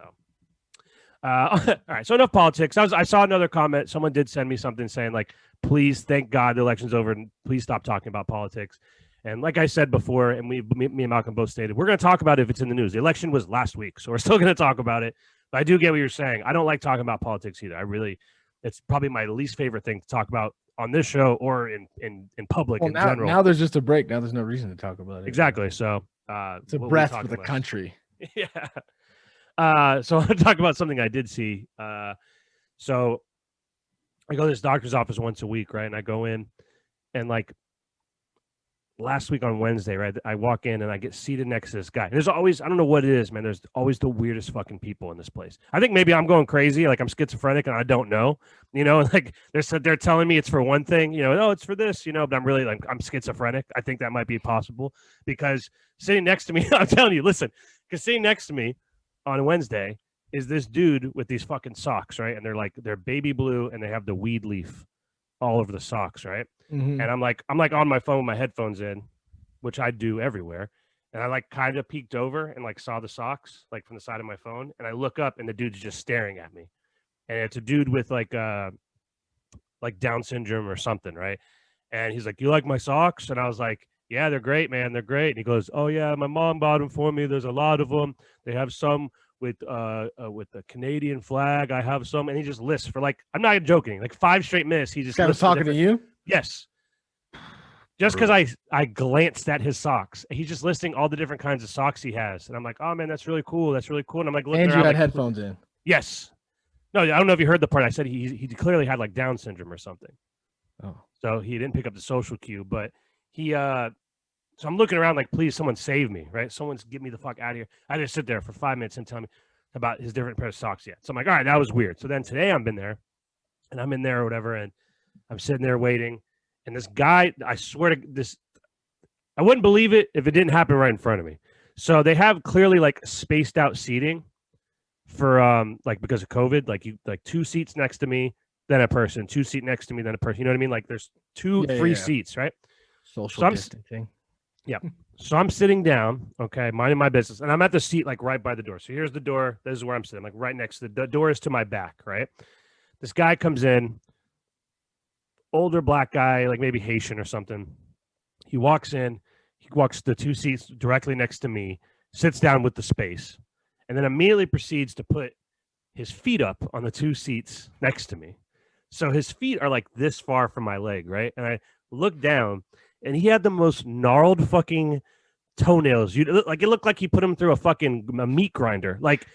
all right. So enough politics. I saw another comment. Someone did send me something saying like, "Please, thank God the election's over, and please stop talking about politics." And like I said before, and me and Malcolm both stated, we're going to talk about it if it's in the news. The election was last week, so we're still going to talk about it. But I do get what you're saying. I don't like talking about politics either. It's probably my least favorite thing to talk about on this show or in public in general. Now there's just a break. Now there's no reason to talk about it. Exactly. So it's a breath for the country. Yeah. So I'll talk about something I did see. So I go to this doctor's office once a week, right? And I go in, and like last week on Wednesday, right, I walk in and I get seated next to this guy. There's always, I don't know what it is, man. There's always the weirdest fucking people in this place. I think maybe I'm going crazy, like I'm schizophrenic and I don't know, like they're telling me it's for one thing, oh, it's for this, but I'm really like, I'm schizophrenic. I think that might be possible because sitting next to me, I'm telling you, listen, because sitting next to me on Wednesday is this dude with these fucking socks, right? And they're baby blue and they have the weed leaf all over the socks, right? Mm-hmm. And I'm like on my phone with my headphones in, which I do everywhere. And I like kind of peeked over and like saw the socks like from the side of my phone. And I look up and the dude's just staring at me. And it's a dude with like Down syndrome or something, right? And he's like, "You like my socks?" And I was like, "Yeah, they're great, man. They're great." And he goes, "Oh yeah, my mom bought them for me. There's a lot of them. They have some with the Canadian flag. I have some." And he just lists for like, I'm not joking, like 5 straight minutes. He just was talking to you. Yes. Just because I glanced at his socks. He's just listing all the different kinds of socks he has. And I'm like, "Oh man, that's really cool. That's really cool." And I'm like, looking and you around, had like, headphones in. Yes. No, I don't know if you heard the part. I said he clearly had like Down syndrome or something. Oh. So he didn't pick up the social cue, but he so I'm looking around like, please, someone save me, right? Someone's get me the fuck out of here. I just sit there for 5 minutes and tell me about his different pair of socks yet. So I'm like, all right, that was weird. So then today I'm in there or whatever, and I'm sitting there waiting. And this guy, I swear to this, I wouldn't believe it if it didn't happen right in front of me. So they have clearly like spaced out seating for like because of COVID, like 2 seats next to me, then a person, 2 seat next to me, then a person. You know what I mean? Like there's 2 free seats, right? Social distancing. Yeah. So I'm sitting down, okay, minding my business, and I'm at the seat like right by the door. So here's the door. This is where I'm sitting, like right next to the door is to my back, right? This guy comes in, older black guy, like maybe Haitian or something. He walks in, he walks the 2 seats directly next to me, sits down with the space, and then immediately proceeds to put his feet up on the 2 seats next to me. So his feet are like this far from my leg, right? And I look down, and he had the most gnarled fucking toenails. It looked like he put them through a meat grinder. Like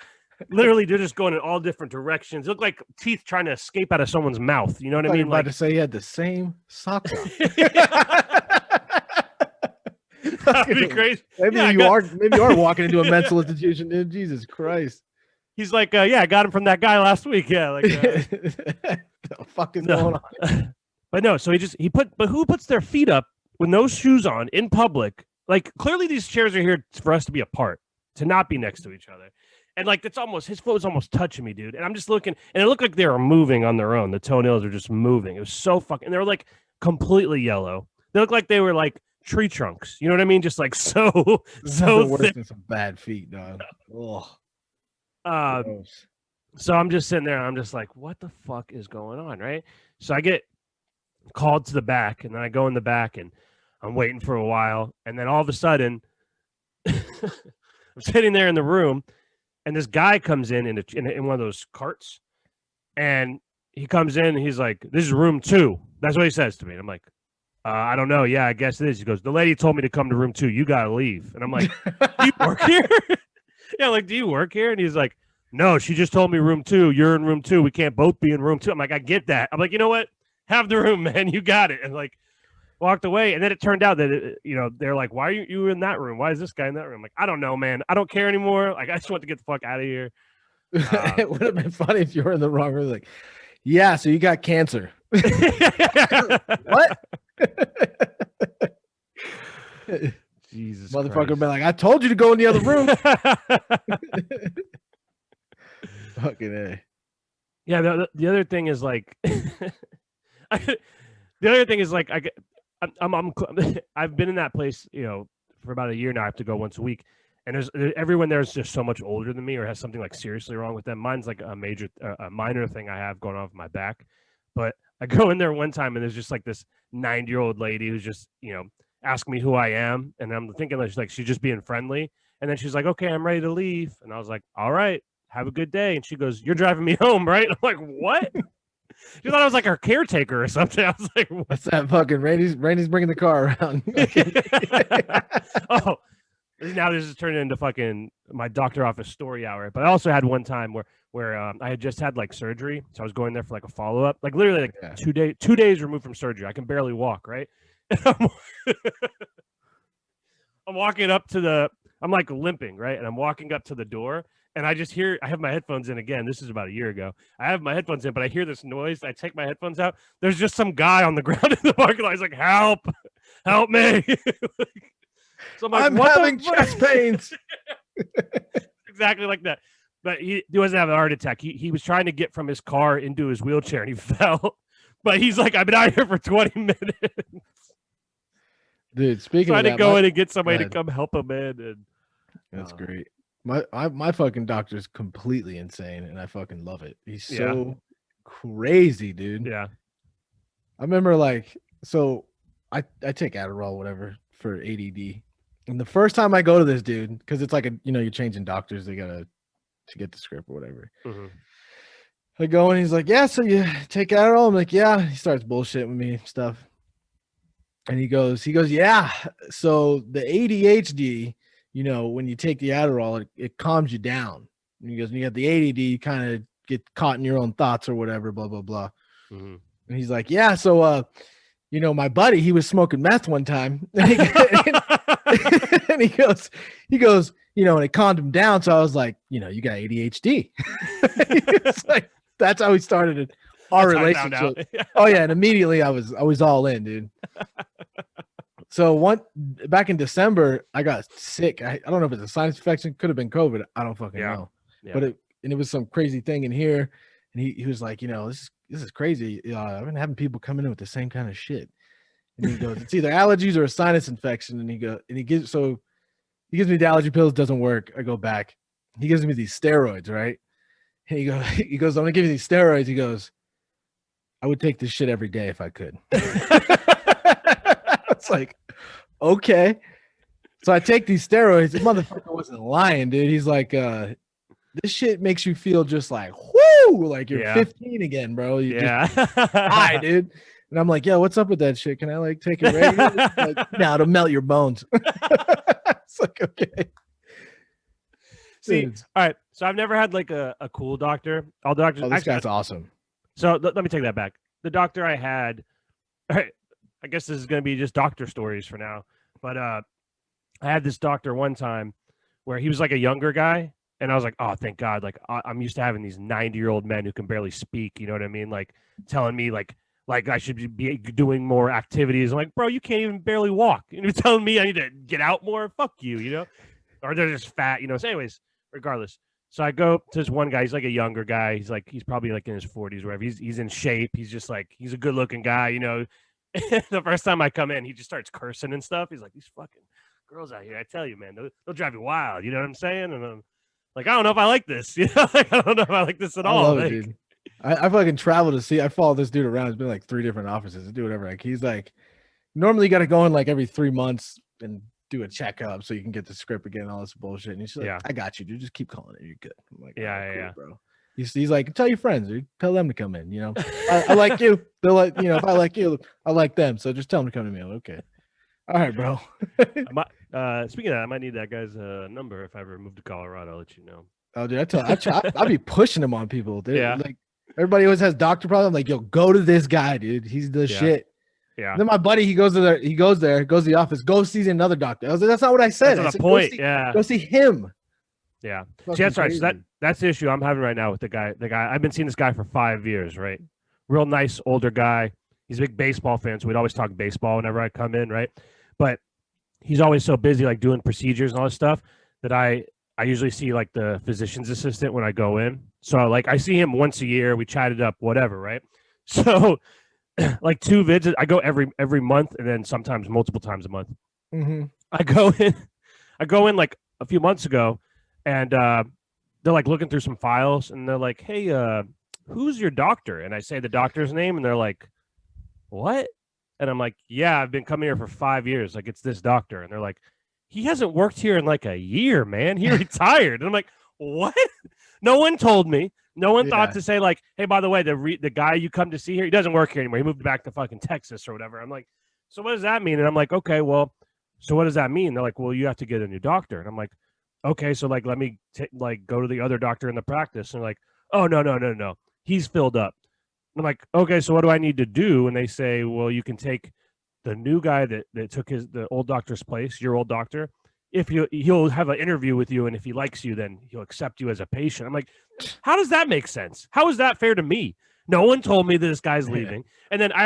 literally, they're just going in all different directions. It looked like teeth trying to escape out of someone's mouth. You know what I mean? About to say he had the same socks on. That'd be crazy. Maybe you are walking into a mental institution, dude. Jesus Christ. He's like, yeah, I got him from that guy last week. Yeah, like the fuck is going on? But no, so who puts their feet up with no shoes on in public. Like, clearly these chairs are here for us to be apart, to not be next to each other. And like, it's almost, his foot was almost touching me, dude. And I'm just looking, and it looked like they were moving on their own. The toenails are just moving. It was so fucking, they were like completely yellow. They looked like they were like tree trunks. You know what I mean? Just like so worse thick. than some bad feet, dog. Oh, so I'm just sitting there and I'm just like, what the fuck is going on? Right. So I get called to the back, and then I go in the back and I'm waiting for a while. And then all of a sudden, I'm sitting there in the room, and this guy comes in one of those carts, and he comes in and he's like, "This is room 2." That's what he says to me. And I'm like, I don't know. Yeah, I guess it is. He goes, "The lady told me to come to room 2. You got to leave." And I'm like, "Do you work here?" Yeah, like, "Do you work here?" And he's like, "No, she just told me room 2. You're in room 2. We can't both be in room 2. I'm like, "I get that." I'm like, "You know what? Have the room, man. You got it." And like, walked away. And then it turned out that, they're like, "Why are you in that room? Why is this guy in that room?" I'm like, "I don't know, man. I don't care anymore. Like, I just want to get the fuck out of here." It would have been funny if you were in the wrong room. Like, yeah, so you got cancer. What? Jesus Motherfucker Christ. be like, "I told you to go in the other room." Fucking A. Yeah, the other thing is like, the other thing is like, I've been in that place, for about a year now. I have to go once a week, and everyone there is just so much older than me, or has something like seriously wrong with them. Mine's like a minor thing I have going on with my back, but I go in there one time, and there's just like this 90-year-old lady who's just, asking me who I am, and I'm thinking that she's just being friendly, and then she's like, "Okay, I'm ready to leave," and I was like, "All right, have a good day." And she goes, "You're driving me home, right?" I'm like, "What?" She thought I was like her caretaker or something. I was like, "What?" What's that fucking Randy's bringing the car around. Oh, now this is turning into fucking my doctor office story hour. But I also had one time where I had just had like surgery, so I was going there for like a follow up, like literally like Yeah. 2 days removed from surgery. I can barely walk, right? I'm walking up to I'm like limping, right? And I'm walking up to the door, and I just hear, I have my headphones in again. This is about a year ago. I have my headphones in, but I hear this noise. I take my headphones out. There's just some guy on the ground in the parking lot. He's like, "Help me." So I'm like, I'm having chest pains. Exactly like that. But he wasn't having a heart attack. He was trying to get from his car into his wheelchair, and he fell. But he's like, "I've been out here for 20 minutes." Dude, speaking So I of had that, to go in and get somebody to come help him in. And that's great. My fucking doctor's completely insane, and I fucking love it. He's so crazy, dude. Yeah. I remember so I take Adderall, whatever, for ADD. And the first time I go to this dude, because it's like you're changing doctors, they gotta to get the script or whatever. Mm-hmm. I go and he's like, "Yeah, so you take Adderall?" I'm like, "Yeah." He starts bullshitting with me and stuff. And he goes, "Yeah. So the ADHD, when you take the Adderall, it calms you down." And he goes, "When you got the ADD, you kind of get caught in your own thoughts or whatever, blah, blah, blah." Mm-hmm. And he's like, "Yeah, so my buddy, he was smoking meth one time." And he goes, and it calmed him down. So I was like, "You got ADHD." It's like, that's how we started it. Our relationship. Oh yeah, and immediately I was all in, dude. So back in December, I got sick. I don't know if it's a sinus infection, could have been COVID. I don't fucking know. Yeah. But it was some crazy thing in here, and he was like, "This is crazy. I've been having people coming in with the same kind of shit." And he goes, "It's either allergies or a sinus infection." And he gives me the allergy pills, doesn't work. I go back. He gives me these steroids, right? And he goes, "I'm gonna give you these steroids." He goes, "I would take this shit every day if I could." It's like, okay. So I take these steroids. The motherfucker wasn't lying, dude. He's like, "This shit makes you feel just like, whoo, like you're 15 again, bro." Just high, dude. And I'm like, "Yo, what's up with that shit? Can I take it regular?" Like, "No, it'll melt your bones." It's like, okay. See, all right. So I've never had like a cool doctor. All doctors. Oh, this guy's awesome. So let me take that back. The doctor I had, all right, I guess this is going to be just doctor stories for now. But I had this doctor one time where he was like a younger guy. And I was like, "Oh, thank God." Like, I'm used to having these 90-year-old men who can barely speak. You know what I mean? Like telling me like like I should be doing more activities. I'm like, bro, you can't even barely walk. And you're telling me I need to get out more? Fuck you, you know? Or they're just fat, you know? So anyways, regardless. So I go to this one guy. He's like a younger guy. He's probably like in his 40s or whatever. He's in shape. He's just like, he's a good looking guy, you know? The first time I come in, he just starts cursing and stuff. He's like, these fucking girls out here, I tell you, man, they'll drive you wild. You know what I'm saying? And I'm like, I don't know if I like this. You know, like, I don't know if I like this at all. I love like, it, dude. I fucking travel to see. I follow this dude around. It's been like 3 different offices to do whatever. Like he's like, normally you got to go in like every 3 months and do a checkup so you can get the script again, all this bullshit. And he's like, I got you, dude. Just keep calling it. You're good. I'm like, cool, bro. He's like, tell your friends, dude. Tell them to come in. You know, I like you. They're like, you know, if I like you, I like them. So just tell them to come to me. I'm like, okay. All right, bro. Speaking of that, I might need that guy's number if I ever move to Colorado. I'll let you know. Oh, dude, I'll be pushing him on people. Dude. Yeah. Like everybody always has doctor problems. I'm like, yo, go to this guy, dude. He's the shit. Yeah. And then my buddy, he goes to the office, go see another doctor. I was like, that's not what I said. That's the point. Go see him. Yeah. See, that's right. So that's the issue I'm having right now with the guy. I've been seeing this guy for 5 years, right? Real nice older guy. He's a big baseball fan, so we'd always talk baseball whenever I come in, right? But he's always so busy, like doing procedures and all this stuff, that I usually see like the physician's assistant when I go in. So like I see him once a year. We chatted up, whatever, right? So like 2 visits. I go every month, and then sometimes multiple times a month. Mm-hmm. I go in like a few months ago, and they're like looking through some files, and they're like, "Hey, who's your doctor?" And I say the doctor's name, and they're like, "What?" And I'm like, "Yeah, I've been coming here for 5 years. Like, it's this doctor." And they're like, "He hasn't worked here in like a year, man. He retired." And I'm like, "What?" No one told me. No one thought to say like, "Hey, by the way, the guy you come to see here, he doesn't work here anymore. He moved back to fucking Texas or whatever." I'm like, "So what does that mean?" And I'm like, "Okay, well, so what does that mean?" They're like, "Well, you have to get a new doctor." And I'm like, "Okay, so like, let me go to the other doctor in the practice." And they're like, "Oh, no. He's filled up." I'm like, "Okay, so what do I need to do?" And they say, "Well, you can take the new guy that took the old doctor's place, your old doctor. If he'll have an interview with you, and if he likes you, then he'll accept you as a patient." I'm like, how does that make sense? How is that fair to me? No one told me that this guy's leaving, and then I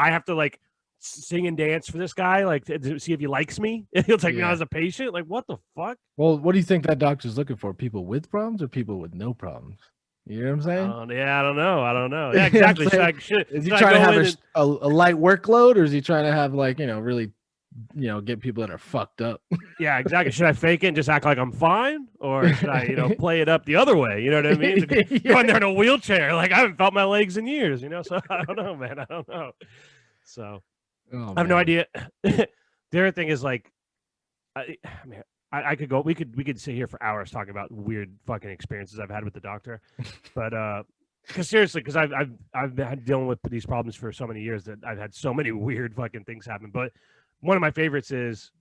have to like sing and dance for this guy, like to see if he likes me. If he'll take me on as a patient. Like, what the fuck? Well, what do you think that doctor's looking for? People with problems or people with no problems? You know what I'm saying? I don't know. Yeah, exactly. Is he trying to have a light workload, or is he trying to have like, you know, really, you know, get people that are fucked up? Yeah, exactly. Should I fake it and just act like I'm fine, or should I, you know, play it up the other way? You know what I mean? Go in there in a wheelchair, like I haven't felt my legs in years, you know. So I don't know, man. I don't know. So I have no idea. The other thing is like, I could go. We could sit here for hours talking about weird fucking experiences I've had with the doctor, but because seriously, because I've been dealing with these problems for so many years that I've had so many weird fucking things happen. But one of my favorites is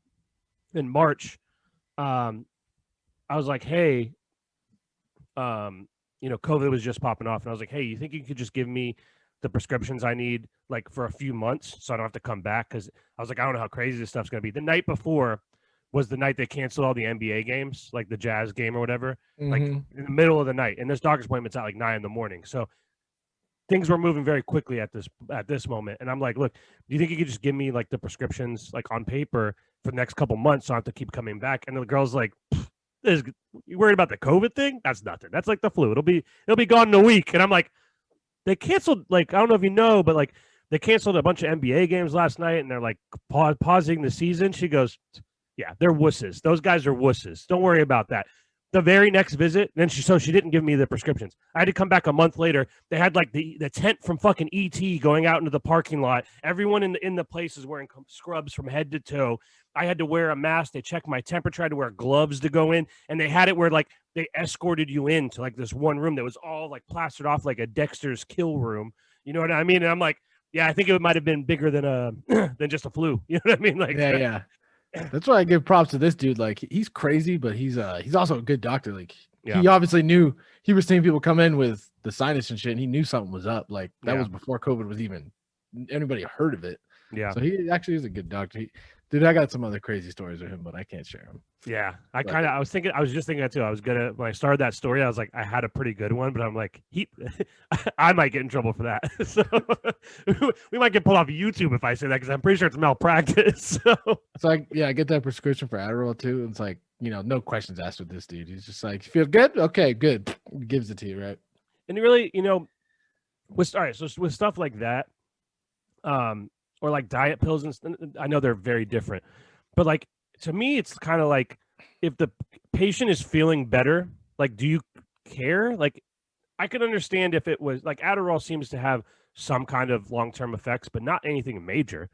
in March. I was like, hey, you know, COVID was just popping off, and I was like, hey, you think you could just give me the prescriptions I need like for a few months so I don't have to come back? Because I was like, I don't know how crazy this stuff's gonna be. The night before was the night they canceled all the NBA games, like the Jazz game or whatever, like in the middle of the night. And this doctor's appointment's at like 9 a.m. So things were moving very quickly at this moment. And I'm like, look, do you think you could just give me like the prescriptions like on paper for the next couple months so I don't have to keep coming back? And the girl's like, you worried about the COVID thing? That's nothing. That's like the flu. It'll be gone in a week. And I'm like, they canceled, like, I don't know if you know, but like they canceled a bunch of NBA games last night, and they're like pausing the season. She goes, yeah, they're wusses. Those guys are wusses. Don't worry about that. The very next visit, then she didn't give me the prescriptions. I had to come back a month later. They had like the tent from fucking ET going out into the parking lot. Everyone in the place is wearing scrubs from head to toe. I had to wear a mask. They checked my temperature. I had to wear gloves to go in. And they had it where like they escorted you into like this one room that was all like plastered off like a Dexter's kill room. You know what I mean? And I'm like, yeah, I think it might have been bigger than than just a flu. You know what I mean? Like, yeah. That's why I give props to this dude. Like, he's crazy, but he's also a good doctor. Like, he obviously knew, he was seeing people come in with the sinus and shit, and he knew something was up. Like, that was before COVID was even anybody heard of it. Yeah. So he actually is a good doctor. Dude, I got some other crazy stories with him, but I can't share them. Yeah, I was just thinking that too. I was gonna when I started that story, I was like, I had a pretty good one, but I'm like, I might get in trouble for that. So we might get pulled off YouTube if I say that because I'm pretty sure it's malpractice. So I get that prescription for Adderall too. It's like, no questions asked with this dude. He's just like, you feel good? Okay, good. He gives it to you, right? And really, with all right, so with stuff like that, or like diet pills, and I know they're very different, but like to me, it's kind of like if the patient is feeling better, like, do you care? Like, I could understand if it was like Adderall seems to have some kind of long-term effects, but not anything major.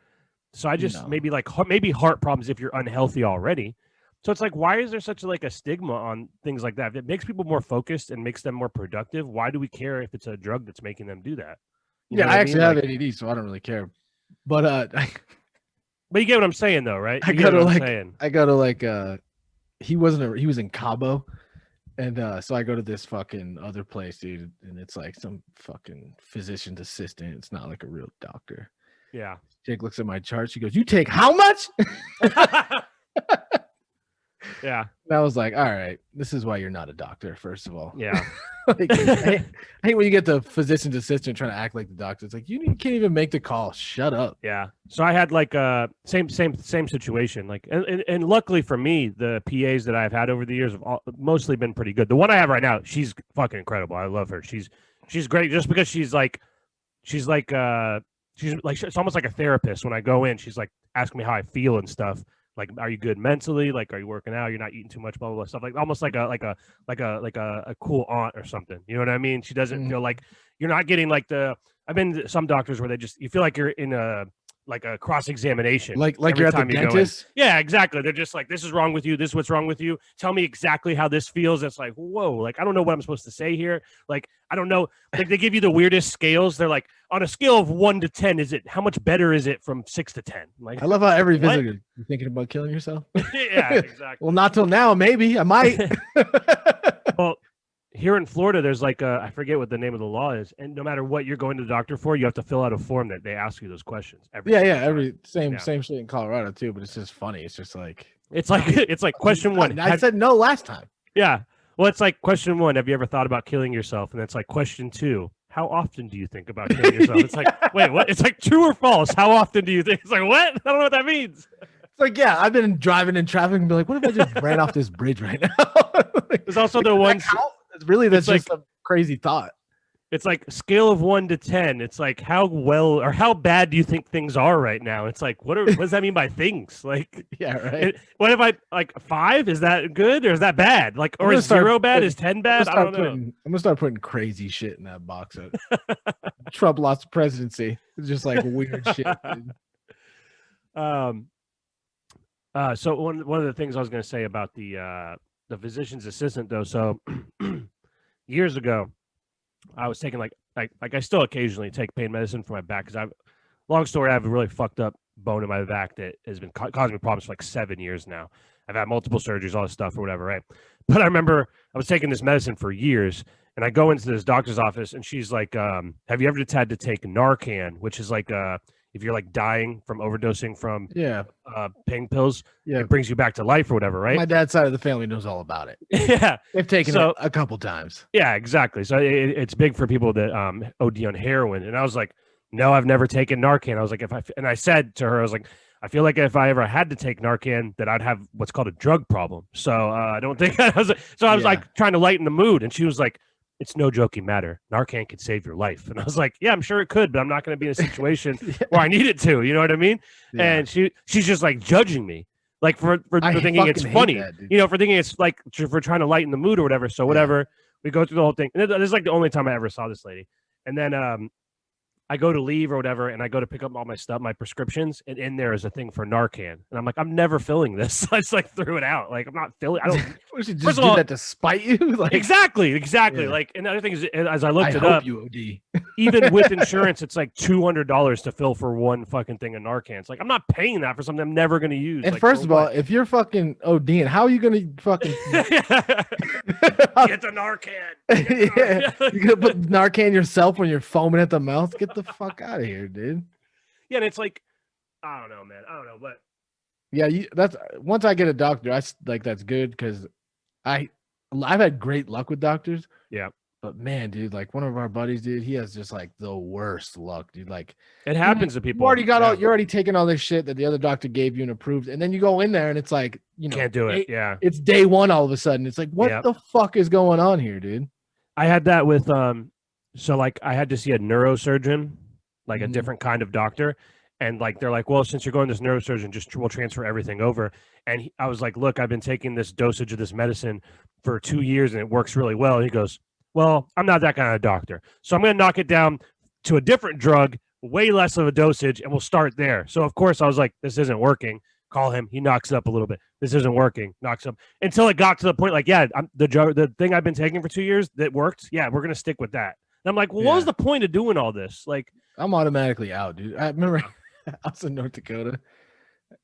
So I just maybe heart problems if you're unhealthy already. So it's like, why is there such a stigma on things like that? If it makes people more focused and makes them more productive, why do we care if it's a drug that's making them do that? I actually have ADD, so I don't really care. But but you get what I'm saying, though, right? I go to he was in Cabo, and so I go to this fucking other place, dude, and it's like some fucking physician's assistant. It's not like a real doctor. Yeah. Jake looks at my chart. She goes, "You take how much?" Yeah. And I was like, all right, this is why you're not a doctor, first of all. Yeah. I hate when you get the physician's assistant trying to act like the doctor. It's like, you can't even make the call. Shut up. Yeah. So I had like same situation. Like, and luckily for me, the PAs that I've had over the years have mostly been pretty good. The one I have right now, she's fucking incredible. I love her. She's great just because she's it's almost like a therapist. When I go in, she's like asking me how I feel and stuff. Like, are you good mentally? Like, are you working out? You're not eating too much, blah, blah, blah, stuff. Like almost like a cool aunt or something. You know what I mean? She doesn't feel like you're not getting like I've been to some doctors where you feel like you're in a cross-examination. Like you're at the dentist? Yeah, exactly. They're just like, this is wrong with you. This is what's wrong with you. Tell me exactly how this feels. It's like, whoa, like, I don't know what I'm supposed to say here. Like, I don't know. Like, they give you the weirdest scales. They're like, on a scale of 1 to 10, how much better is it from 6 to 10? Like, I love how every visitor, you're thinking about killing yourself. Yeah, exactly. Well, not till now. Maybe I might. Well, here in Florida, there's I forget what the name of the law is, and no matter what you're going to the doctor for, you have to fill out a form that they ask you those questions. Same shit in Colorado too, but it's just funny. It's just like it's like question 1. I said no last time. Yeah, well, it's like question 1. Have you ever thought about killing yourself? And it's like question 2. How often do you think about killing yourself? It's like, wait, what? It's like true or false. How often do you think? It's like, what? I don't know what that means. It's like, yeah, I've been driving in traffic and be like, what if I just ran off this bridge right now? There's also the ones. That's just a crazy thought. It's like scale of 1 to 10. It's like, how well or how bad do you think things are right now? It's like, what does that mean by things? Like, yeah, right. What if I like 5? Is that good or is that bad? Like, or is 0 bad? Is 10 bad? I don't know. I'm gonna start putting crazy shit in that box. Trump lost the presidency. It's just like weird shit. Dude. So one of the things I was going to say about the physician's assistant, though. So years ago, I was taking like I still occasionally take pain medicine for my back because long story, I have a really fucked up bone in my back that has been causing me problems for like 7 years now. I've had multiple surgeries, all this stuff or whatever, right? But I remember I was taking this medicine for years, and I go into this doctor's office, and she's like, "Have you ever had to take Narcan, which is like if you're like dying from overdosing from pain pills, it brings you back to life or whatever, right?" My dad's side of the family knows all about it. Yeah, they've taken it a couple times. Yeah, exactly. So it's big for people that OD on heroin. And I was like, no, I've never taken Narcan. I was like, and I said to her, I was like, I feel like if I ever had to take Narcan, that I'd have what's called a drug problem. So I don't think I was. So I was like trying to lighten the mood, and she was like, "It's no joking matter. Narcan could save your life." And I was like, "Yeah, I'm sure it could, but I'm not going to be in a situation where I need it to." You know what I mean? Yeah. And she's just like judging me, like for thinking it's funny, for thinking it's like for trying to lighten the mood or whatever. So whatever, we go through the whole thing. And this is like the only time I ever saw this lady. And then I go to leave or whatever, and I go to pick up all my stuff, my prescriptions, and in there is a thing for Narcan. And I'm like, I'm never filling this. I just like threw it out. Like, I'm not filling. I don't. We should just do that to spite you. Like, exactly. Yeah. Like, and the other thing is, as I looked it up, you OD. Even with insurance, it's like $200 to fill for one fucking thing of Narcan. It's like, I'm not paying that for something I'm never going to use. And like, first of all, if you're fucking ODing, how are you going to fucking get the Narcan? Yeah, you're gonna put Narcan yourself when you're foaming at the mouth. Get the fuck out of here, dude. Yeah, and it's like, I don't know, man. I don't know, but Yeah, that's once I get a doctor, like that's good because I I've had great luck with doctors, Yeah. but man, dude, like one of our buddies, dude, he has just like the worst luck, dude. Like, It you happens to you people. already got Yeah. you're already taking all this shit that the other doctor gave you and approved, and then you go in there and it's like, Can't do it. Yeah. it's day one all of a sudden. It's like, what Yep. the fuck is going on here, dude? I had that with so like I had to see a neurosurgeon, like a Mhm. different kind of doctor. And like they're like, well, since you're going to this neurosurgeon, just we'll transfer everything over. And I was like, look, I've been taking this dosage of this medicine for 2 years and it works really well. And he goes, well, I'm not that kind of doctor, so I'm going to knock it down to a different drug, way less of a dosage, and we'll start there. So of course I was like, this isn't working. Call him. He knocks it up a little bit. This isn't working. Knocks up until it got to the point like, yeah, the thing I've been taking for 2 years that worked. Yeah, we're gonna stick with that. And I'm like, well, what was the point of doing all this? Like, I'm automatically out, dude. I remember I was in North Dakota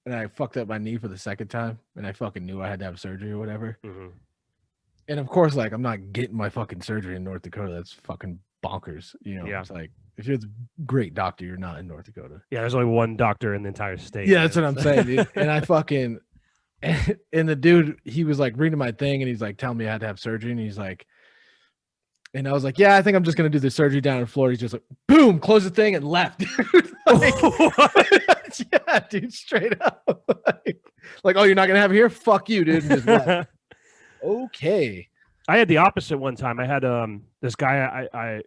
and I fucked up my knee for the second time, and I fucking knew I had to have surgery or whatever. mm-hmm. And of course, like I'm not getting my fucking surgery in North Dakota. That's fucking bonkers. Yeah. It's like if you're a great doctor, you're not in North Dakota. Yeah, there's only one doctor in the entire state. Yeah, that's what I'm saying, dude. And I fucking and the dude, he was like reading my thing and he's like telling me I had to have surgery. And he's like, and I was like, yeah, I think I'm just gonna do the surgery down in Florida. He's just like, boom, close the thing and left. Yeah, dude, straight up. like, oh, you're not gonna have it here? Fuck you, dude. And just left. Okay. I had the opposite one time. I had this guy.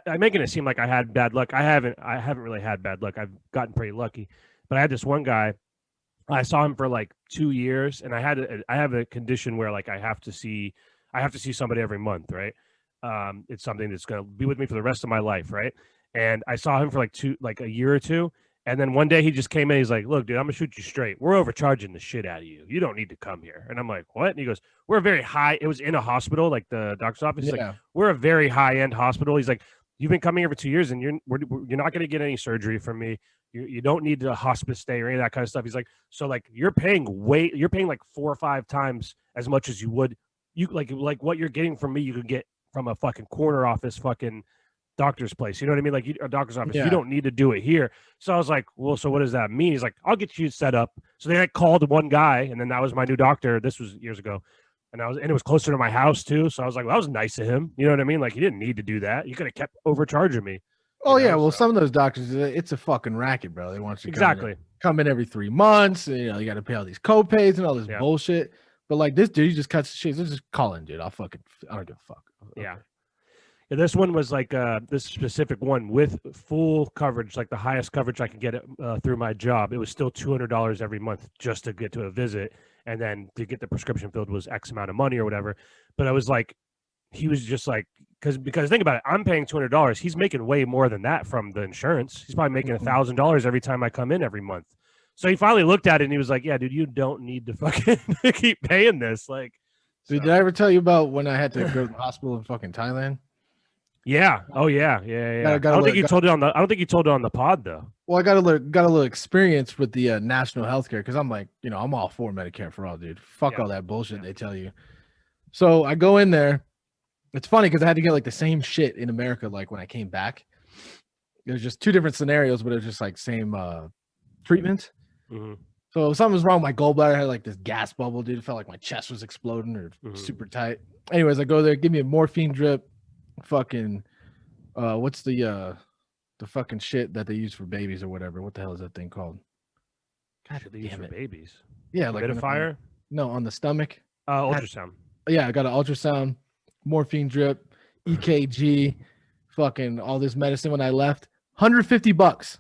I'm making it seem like I had bad luck. I haven't really had bad luck. I've gotten pretty lucky. But I had this one guy. I saw him for like 2 years, and I have a condition where like I have to see somebody every month, right? It's something that's gonna be with me for the rest of my life, right? And I saw him for like a year or two, and then one day he just came in. He's like, "Look, dude, I'm gonna shoot you straight. We're overcharging the shit out of you. You don't need to come here." And I'm like, "What?" And he goes, "We're a very high." It was in a hospital, like the doctor's office. He's like, "We're a very high end hospital." He's like, "You've been coming here for 2 years, and you're not gonna get any surgery from me. You don't need a hospice stay or any of that kind of stuff." He's like, "So like you're paying like 4 or 5 times as much as you would like what you're getting from me. You could get from a fucking corner office fucking doctor's place. You know what I mean? Like a doctor's office. You don't need to do it here." So I was like, well, so what does that mean? He's like, "I'll get you set up." So they called one guy, and then that was my new doctor. This was years ago. And it was closer to my house too. So I was like, well, that was nice of him. You know what I mean? Like he didn't need to do that. You could have kept overcharging me. Oh yeah, well, some of those doctors, it's a fucking racket, bro. They want you to come in every 3 months. And, you got to pay all these co-pays and all this bullshit. But like this dude, he just cuts the shit. Just call in, dude. I don't give a fuck. Okay. Yeah. This one was like this specific one with full coverage, like the highest coverage I could get through my job. It was still $200 every month just to get to a visit, and then to get the prescription filled was X amount of money or whatever. But I was like, he was just like, because think about it, I'm paying $200. He's making way more than that from the insurance. He's probably making $1,000 every time I come in every month. So he finally looked at it and he was like, "Yeah, dude, you don't need to fucking keep paying this." Like, dude, did I ever tell you about when I had to go to the hospital in fucking Thailand? Yeah. Oh yeah. I don't think you told it on the pod though. Well, I got a little experience with the national healthcare because I'm like, I'm all for Medicare for all, dude. Fuck all that bullshit they tell you. So I go in there. It's funny because I had to get like the same shit in America. Like when I came back, it was just 2 different scenarios, but it was just like same treatment. Mm-hmm. So something was wrong. My gallbladder had like this gas bubble, dude. It felt like my chest was exploding or super tight. Anyways, I go there, give me a morphine drip. Fucking, what's the fucking shit that they use for babies or whatever? What the hell is that thing called? God, they use for babies. Yeah, like humidifier. No, on the stomach. Ultrasound. Yeah, I got an ultrasound, morphine drip, EKG, fucking all this medicine. When I left, $150.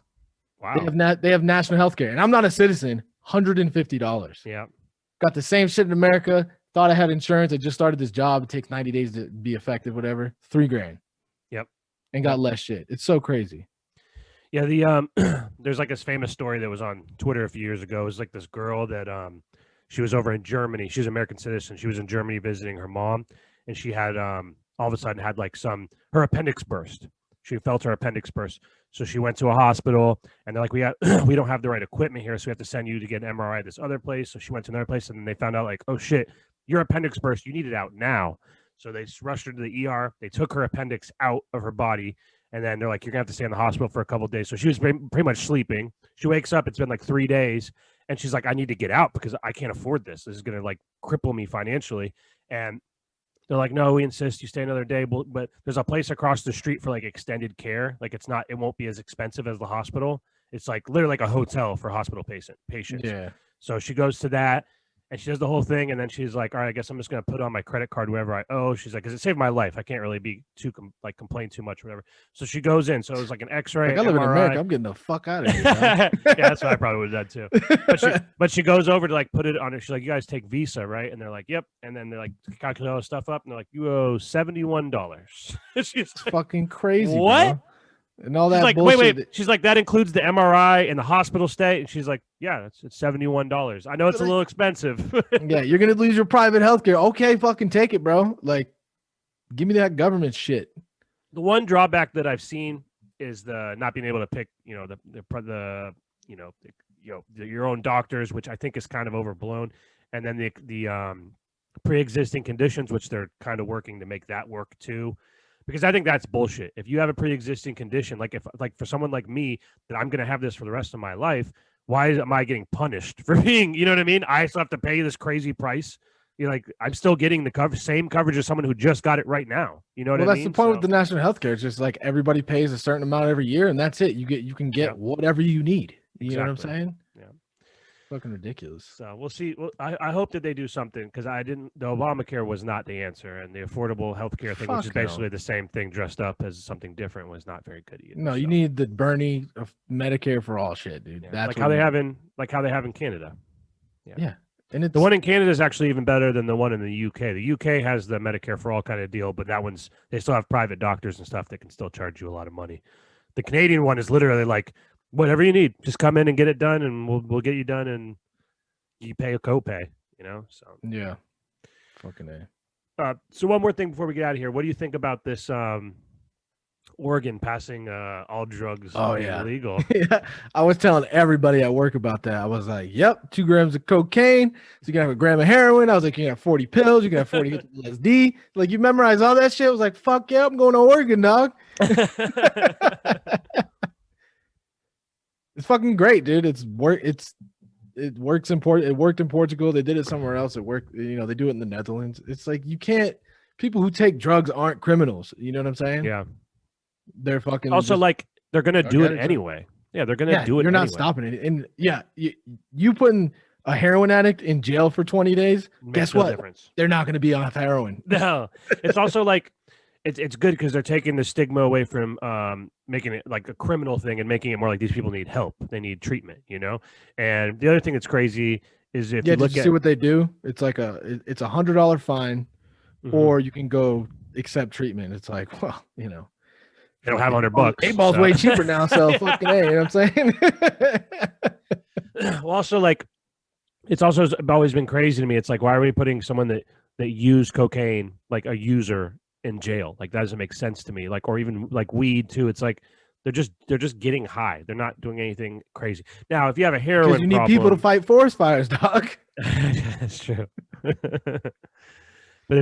Wow. They have national health care, and I'm not a citizen. $150. Yeah. Got the same shit in America. Thought I had insurance. I just started this job. It takes 90 days to be effective, whatever. $3,000. Yep. And got less shit. It's so crazy. Yeah, the there's like this famous story that was on Twitter a few years ago. It was like this girl that she was over in Germany. She's an American citizen. She was in Germany visiting her mom, and she had all of a sudden had like her appendix burst. She felt her appendix burst. So she went to a hospital, and they're like, we don't have the right equipment here, so we have to send you to get an MRI at this other place. So she went to another place, and then they found out like, oh shit, your appendix burst. You need it out now. So they rushed her to the ER. They took her appendix out of her body, and then they're like, you're gonna have to stay in the hospital for a couple of days. So she was pretty much sleeping. She wakes up. It's been like 3 days, And she's like, I need to get out because I can't afford this. This is going to like cripple me financially. And they're like, no, we insist you stay another day. But there's a place across the street for like extended care. Like it won't be as expensive as the hospital. It's like literally like a hotel for hospital patients. Yeah. So she goes to that and she does the whole thing. And then she's like, all right, I guess I'm just going to put on my credit card whatever I owe. She's like, because it saved my life. I can't really be too complain too much or whatever. So she goes in. So it was like an X-ray. Like, I live in MRI. America. I'm getting the fuck out of here. Yeah, that's what I probably would have done too. But she goes over to like put it on it. She's like, you guys take Visa, right? And they're like, yep. And then they're like, calculate all the stuff up. And they're like, you owe $71. She's fucking crazy. What? Bro. And all that like, bullshit. wait. She's like, that includes the MRI and the hospital stay. And she's like, yeah, it's $71. I know it's a little expensive. Yeah, you're gonna lose your private healthcare. Okay, fucking take it, bro. Like, give me that government shit. The one drawback that I've seen is the not being able to pick, your own doctors, which I think is kind of overblown, and then the pre-existing conditions, which they're kind of working to make that work too. Because I think that's bullshit. If you have a pre-existing condition, like for someone like me, that I'm going to have this for the rest of my life, why am I getting punished for being, you know what I mean? I still have to pay this crazy price. You're like, I'm still getting the same coverage as someone who just got it right now. You know what I mean? Well, that's the point with the national health care. It's just like everybody pays a certain amount every year, and that's it. You can get whatever you need. You know what I'm saying? Yeah. Fucking ridiculous. So we'll see. Well, I hope that they do something because the Obamacare was not the answer, and the affordable health care thing, which is basically the same thing dressed up as something different, was not very good either. No, you need the Bernie of Medicare for all shit, dude. Yeah. That's like how they have in Canada. Yeah. And the one in Canada is actually even better than the one in the UK. The UK has the Medicare for all kind of deal, but they still have private doctors and stuff that can still charge you a lot of money. The Canadian one is literally like, whatever you need, just come in and get it done, and we'll get you done, and you pay a copay, you know? So yeah. Fucking A. So one more thing before we get out of here. What do you think about this Oregon passing all drugs illegal? Yeah. I was telling everybody at work about that. I was like, yep, 2 grams of cocaine. So you can have a gram of heroin. I was like, you can have 40 pills. You can have 40 hits of LSD. Like, you memorize all that shit. I was like, fuck yeah, I'm going to Oregon, dog. It's fucking great, dude. It works in It worked in Portugal. They did it somewhere else. It worked, they do it in the Netherlands. It's like, you can't, people who take drugs aren't criminals. You know what I'm saying? Yeah. They're fucking also like they're gonna do it anyway. Yeah, they're gonna do it. You're not stopping it. And yeah, you putting a heroin addict in jail for 20 days. Guess what? They're not gonna be off heroin. No. It's also like it's good because they're taking the stigma away from making it like a criminal thing and making it more like these people need help. They need treatment, And the other thing that's crazy is if you look see what they do, it's like it's $100 fine, or you can go accept treatment. It's like, well, they don't have $100. 8 balls way cheaper now, so fucking A, you know what I'm saying? Well, also like it's also always been crazy to me. It's like, why are we putting someone that used cocaine, like a user, in jail? Like, that doesn't make sense to me. Like, or even like weed too. It's like they're just getting high. They're not doing anything crazy. Now, if you have a heroin problem, you need people to fight forest fires, dog. That's true. But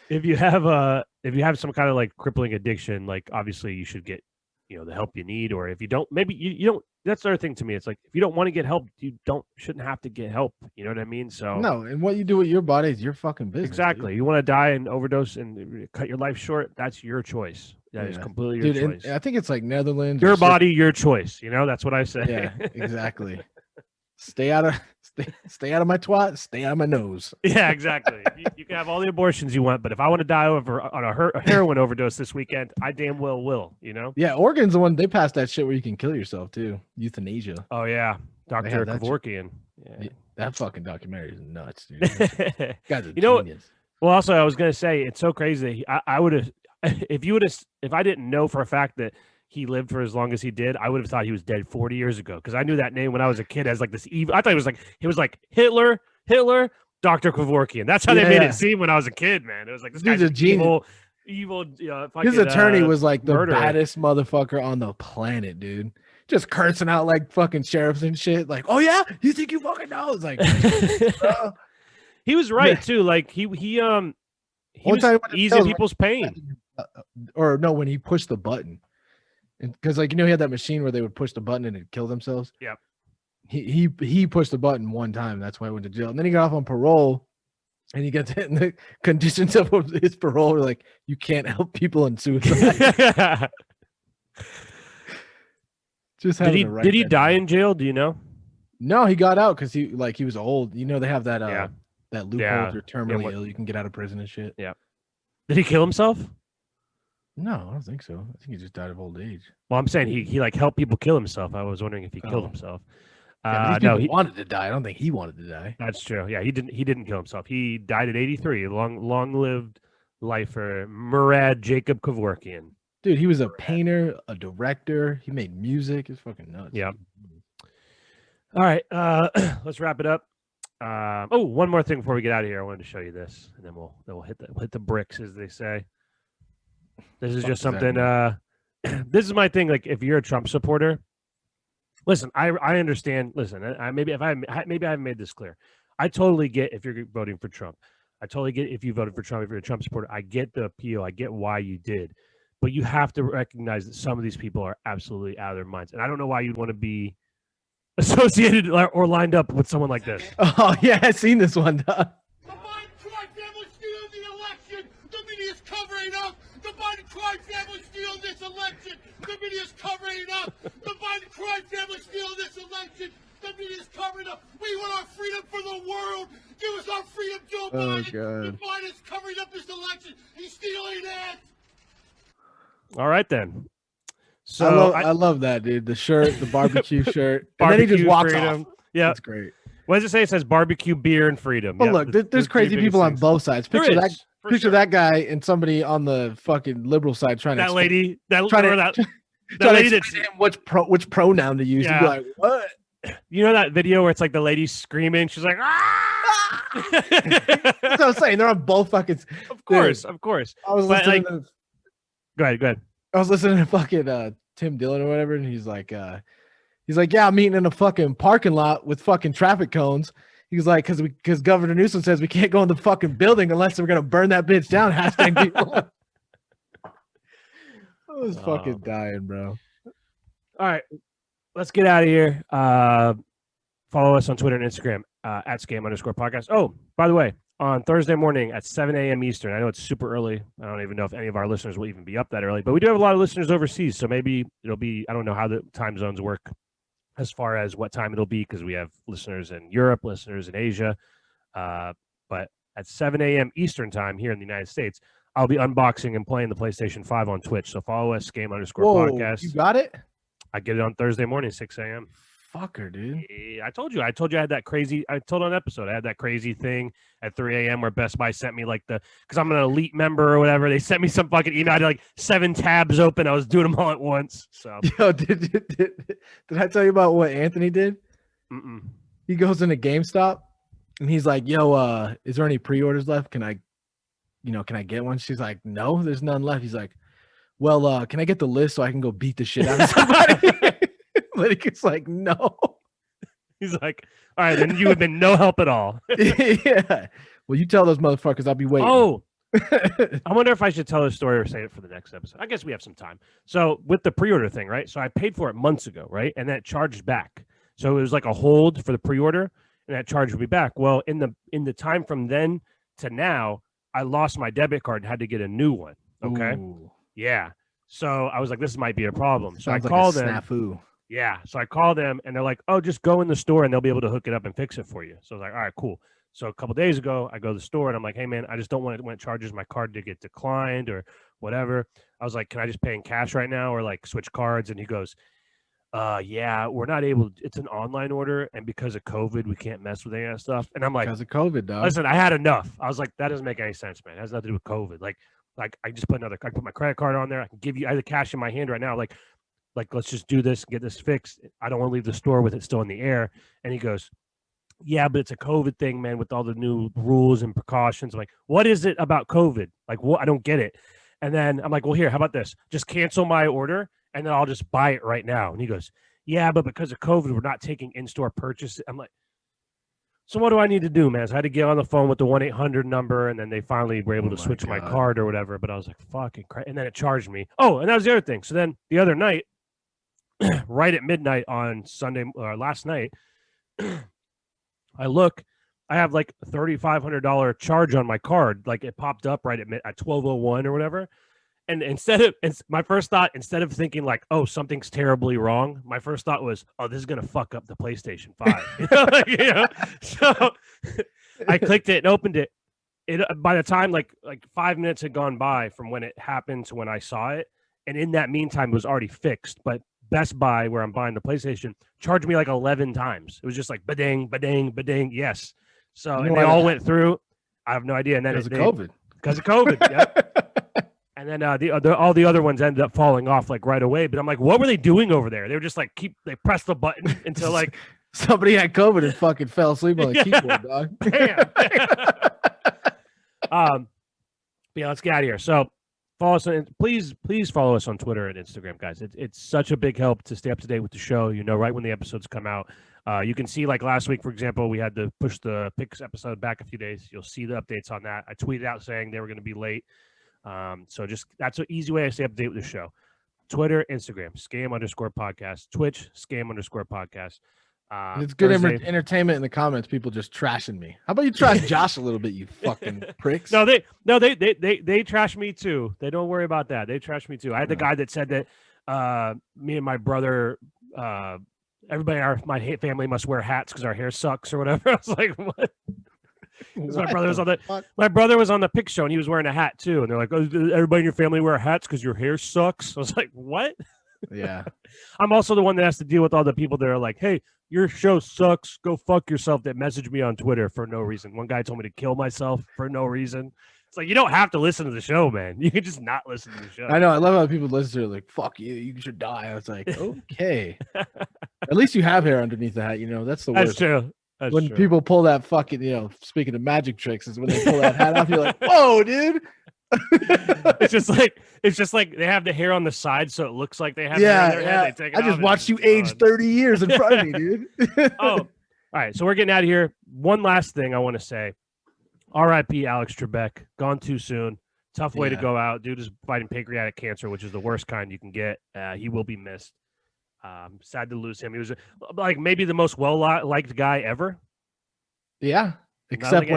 if you have some kind of like crippling addiction, like obviously you should get the help you need. Or if you don't, maybe you don't. That's the other thing to me. It's like, if you don't want to get help, you shouldn't have to get help. You know what I mean? So no, and what you do with your body is your fucking business. Exactly. Dude. You want to die and overdose and cut your life short, that's your choice. That is completely your choice. I think it's like Netherlands. Your body, your choice. That's what I say. Yeah, exactly. Stay out of my twat. Stay out of my nose. Yeah, exactly. You can have all the abortions you want, but if I want to die on a heroin overdose this weekend, I damn well will. Yeah, Oregon's the one they passed that shit where you can kill yourself too. Euthanasia. Oh yeah, Dr. Kevorkian. Yeah. That fucking documentary is nuts, dude. Guy's a genius. Well, also I was gonna say it's so crazy that I would have if I didn't know for a fact that he lived for as long as he did, I would have thought he was dead 40 years ago, because I knew that name when I was a kid as like this evil. I thought it was like Hitler, Dr. Kevorkian. That's how they made it seem when I was a kid, man. It was like, this guy's a genius. Evil. His attorney was like the baddest motherfucker on the planet, dude. Just cursing out like fucking sheriffs and shit. Like, oh yeah, you think you fucking know? It's like, he was right too. Like he was easing people's pain. Or no, when he pushed the button. Because he had that machine where they would push the button and it'd kill themselves. Yeah. He pushed the button one time. That's why he went to jail. And then he got off on parole. And he gets in the conditions of his parole are like, you can't help people in suicide. Just did he die in jail? Do you know? No, he got out because he was old. You know, they have that that loophole if you're terminally ill, you can get out of prison and shit. Yeah. Did he kill himself? No, I don't think so. I think he just died of old age. Well, I'm saying he like helped people kill himself. I was wondering if he killed himself. Yeah, but these people wanted to die. I don't think he wanted to die. That's true. Yeah, he didn't kill himself. He died at 83. Long-lived lifer, Murad Jacob Kevorkian. Dude, he was a painter, a director. He made music. It's fucking nuts. Yeah. All right, let's wrap it up. One more thing before we get out of here. I wanted to show you this, and then we'll hit the bricks, as they say. This is just something. This is my thing. Like, if you're a Trump supporter, listen. I understand. Listen, maybe I haven't made this clear. I totally get if you're voting for Trump. I totally get if you voted for Trump. If you're a Trump supporter, I get the appeal. I get why you did, but you have to recognize that some of these people are absolutely out of their minds, and I don't know why you'd want to be associated or lined up with someone like this. Oh yeah, I've seen this one. The Biden crime family stealing the election. The media's covering up. The Biden crime family stealing this election. The media's covering up. The Biden crime family stealing this election. The media's covering up. We want our freedom for the world. Give us our freedom, Joe Biden. God. The Biden's covering up this election. He's stealing it. All right then. So I love that, dude. The shirt, the barbecue shirt, and then he just walks off. Yeah, that's great. What does it say? It says barbecue, beer, and freedom. But look, there's crazy people on both sides. Picture that guy and somebody on the fucking liberal side trying to lady explain which pronoun to use. Yeah. You'd be like, what? You know that video where it's like the lady screaming? She's like, ah! That's what I'm saying. They're on both fucking. Of course. I was listening. Go ahead. I was listening to fucking Tim Dillon or whatever, and he's like, yeah, I'm meeting in a fucking parking lot with fucking traffic cones. He's like, because Governor Newsom says we can't go in the fucking building unless we're gonna burn that bitch down. Hashtag people. I was fucking dying, bro. All right, let's get out of here. Follow us on Twitter and Instagram at @scam_podcast. Oh, by the way, on Thursday morning at 7 a.m. Eastern. I know it's super early. I don't even know if any of our listeners will even be up that early, but we do have a lot of listeners overseas. So maybe it'll be, I don't know how the time zones work as far as what time it'll be, because we have listeners in Europe, listeners in Asia. But at 7 a.m. Eastern time here in the United States, I'll be unboxing and playing the PlayStation 5 on Twitch. So follow us, @Game_podcast. You got it? I get it on Thursday morning, 6 a.m. Fucker, dude. I told you I had that crazy, I told on an episode, I had that crazy thing at 3 a.m. where Best Buy sent me like because I'm an elite member or whatever. They sent me some fucking email. I had like 7 tabs open. I was doing them all at once. So, yo, did I tell you about what Anthony did? Mm-mm. He goes into GameStop and he's like, yo, is there any pre-orders left? Can I get one? She's like, no, there's none left. He's like, well, can I get the list so I can go beat the shit out of somebody? But he's like, no. He's like, all right, then you have been no help at all. Yeah. Well, you tell those motherfuckers I'll be waiting. Oh, I wonder if I should tell this story or say it for the next episode. I guess we have some time. So with the pre-order thing, right? So I paid for it months ago, right? And that charged back. So it was like a hold for the pre-order, and that charged me back. Well, in the time from then to now, I lost my debit card and had to get a new one. Okay. Ooh. Yeah. So I was like, this might be a problem. So Sounds I called them. Snafu. Yeah. So I called them and they're like, oh, just go in the store and they'll be able to hook it up and fix it for you. So I was like, all right, cool. So a couple days ago, I go to the store and I'm like, hey, man, I just don't want it when it charges my card to get declined or whatever. I was like, can I just pay in cash right now or like switch cards? And he goes, yeah, we're not able. It's an online order. And because of COVID, we can't mess with any of that stuff. And I'm like, because of COVID, dog. Listen, I had enough. I was like, that doesn't make any sense, man. It has nothing to do with COVID. Like I just put I put my credit card on there. I can give you, I have the cash in my hand right now. Like, let's just do this, get this fixed. I don't want to leave the store with it still in the air. And he goes, yeah, but it's a COVID thing, man, with all the new rules and precautions. I'm like, what is it about COVID? Like, what? I don't get it. And then I'm like, well, here, how about this? Just cancel my order and then I'll just buy it right now. And he goes, yeah, but because of COVID, we're not taking in-store purchases. I'm like, so what do I need to do, man? So I had to get on the phone with the 1-800 number, and then they finally were able to switch my card or whatever. But I was like, fucking crap. And then it charged me. Oh, and that was the other thing. So then the other night, right at midnight on Sunday, last night, I look, I have like $3,500 charge on my card. Like it popped up right at 12:01 or whatever. And my first thought, instead of thinking like, oh, something's terribly wrong, my first thought was, oh, this is gonna fuck up the PlayStation 5. So I clicked it and opened it. By the time like 5 minutes had gone by from when it happened to when I saw it, and in that meantime it was already fixed. But Best Buy, where I'm buying the PlayStation, charged me like 11 times. It was just like ba-ding, ba-ding, ba-ding, yes. So and they all went through. I have no idea. And then because of COVID. Because of COVID, yeah. And then all the other ones ended up falling off like right away. But I'm like, what were they doing over there? They were just like they pressed the button until like somebody had COVID and fucking fell asleep on the keyboard, dog. Damn. Yeah, let's get out of here. So follow us on, please follow us on Twitter and Instagram, guys. It's such a big help to stay up to date with the show. Right when the episodes come out. You can see like last week, for example, we had to push the picks episode back a few days. You'll see the updates on that. I tweeted out saying they were going to be late. So just that's an easy way to stay up to date with the show. Twitter, Instagram, scam_podcast, Twitch, scam_podcast. It's good entertainment in the comments. People just trashing me. How about you trash Josh a little bit, you fucking pricks? No, they trash me too. They don't worry about that. They trash me too. I had the guy that said that me and my brother, everybody in my family must wear hats because our hair sucks or whatever. I was like, what? My brother was on the pick show and he was wearing a hat too. And they're like, oh, does everybody in your family wear hats because your hair sucks? I was like, what? Yeah. I'm also the one that has to deal with all the people that are like, hey, your show sucks. Go fuck yourself. That message me on Twitter for no reason. One guy told me to kill myself for no reason. It's like, you don't have to listen to the show, man. You can just not listen to the show. I know. I love how people listen to it like, fuck you. You should die. I was like, okay. At least you have hair underneath the hat. That's the worst. That's true. That's when true. people pull that fucking, speaking of magic tricks, is when they pull that hat off, you're like, whoa, dude. It's just like they have the hair on the side, so it looks like they have hair in their head. They take it I just off watched you age 30 years in front of me, dude. Oh, all right. So we're getting out of here. One last thing I want to say. R.I.P. Alex Trebek. Gone too soon. Tough way to go out. Dude is fighting pancreatic cancer, which is the worst kind you can get. He will be missed. Sad to lose him. He was like maybe the most well-liked guy ever. Yeah. Except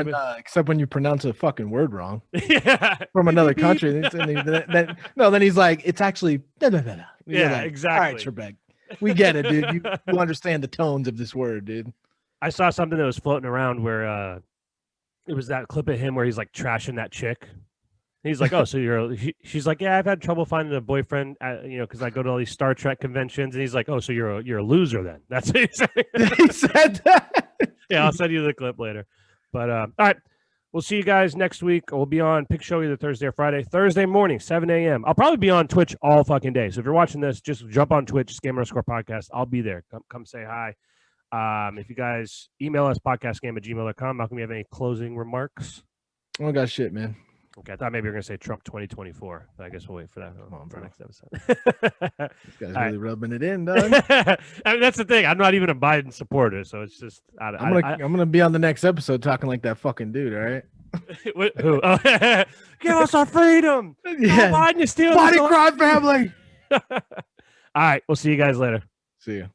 when you pronounce a fucking word wrong. Yeah. From another country. Then he's like, it's actually yeah, like, exactly. All right, Trebek. We get it, dude. You understand the tones of this word, dude. I saw something that was floating around where it was that clip of him where he's like trashing that chick. He's like, oh, so she's like, yeah, I've had trouble finding a boyfriend, because I go to all these Star Trek conventions. And he's like, oh, so you're a loser then. That's what he said. He said that. Yeah, I'll send you the clip later. But all right, we'll see you guys next week. We'll be on Pick Show either Thursday or Friday. Thursday morning, 7 a.m. I'll probably be on Twitch all fucking day. So if you're watching this, just jump on Twitch, scam_podcast. I'll be there. Come say hi. If you guys email us, podcastgame@gmail.com. Malcolm, you have any closing remarks? Oh, got shit, man. Okay, I thought maybe you were going to say Trump 2024, but I guess we'll wait for that for next episode. This guy's really rubbing it in, dog. I mean, that's the thing. I'm not even a Biden supporter, so it's just I'm gonna be on the next episode talking like that fucking dude. All right. Who? Oh, give us our freedom. Yeah. Biden is stealing Body crime family. All right, we'll see you guys later. See you.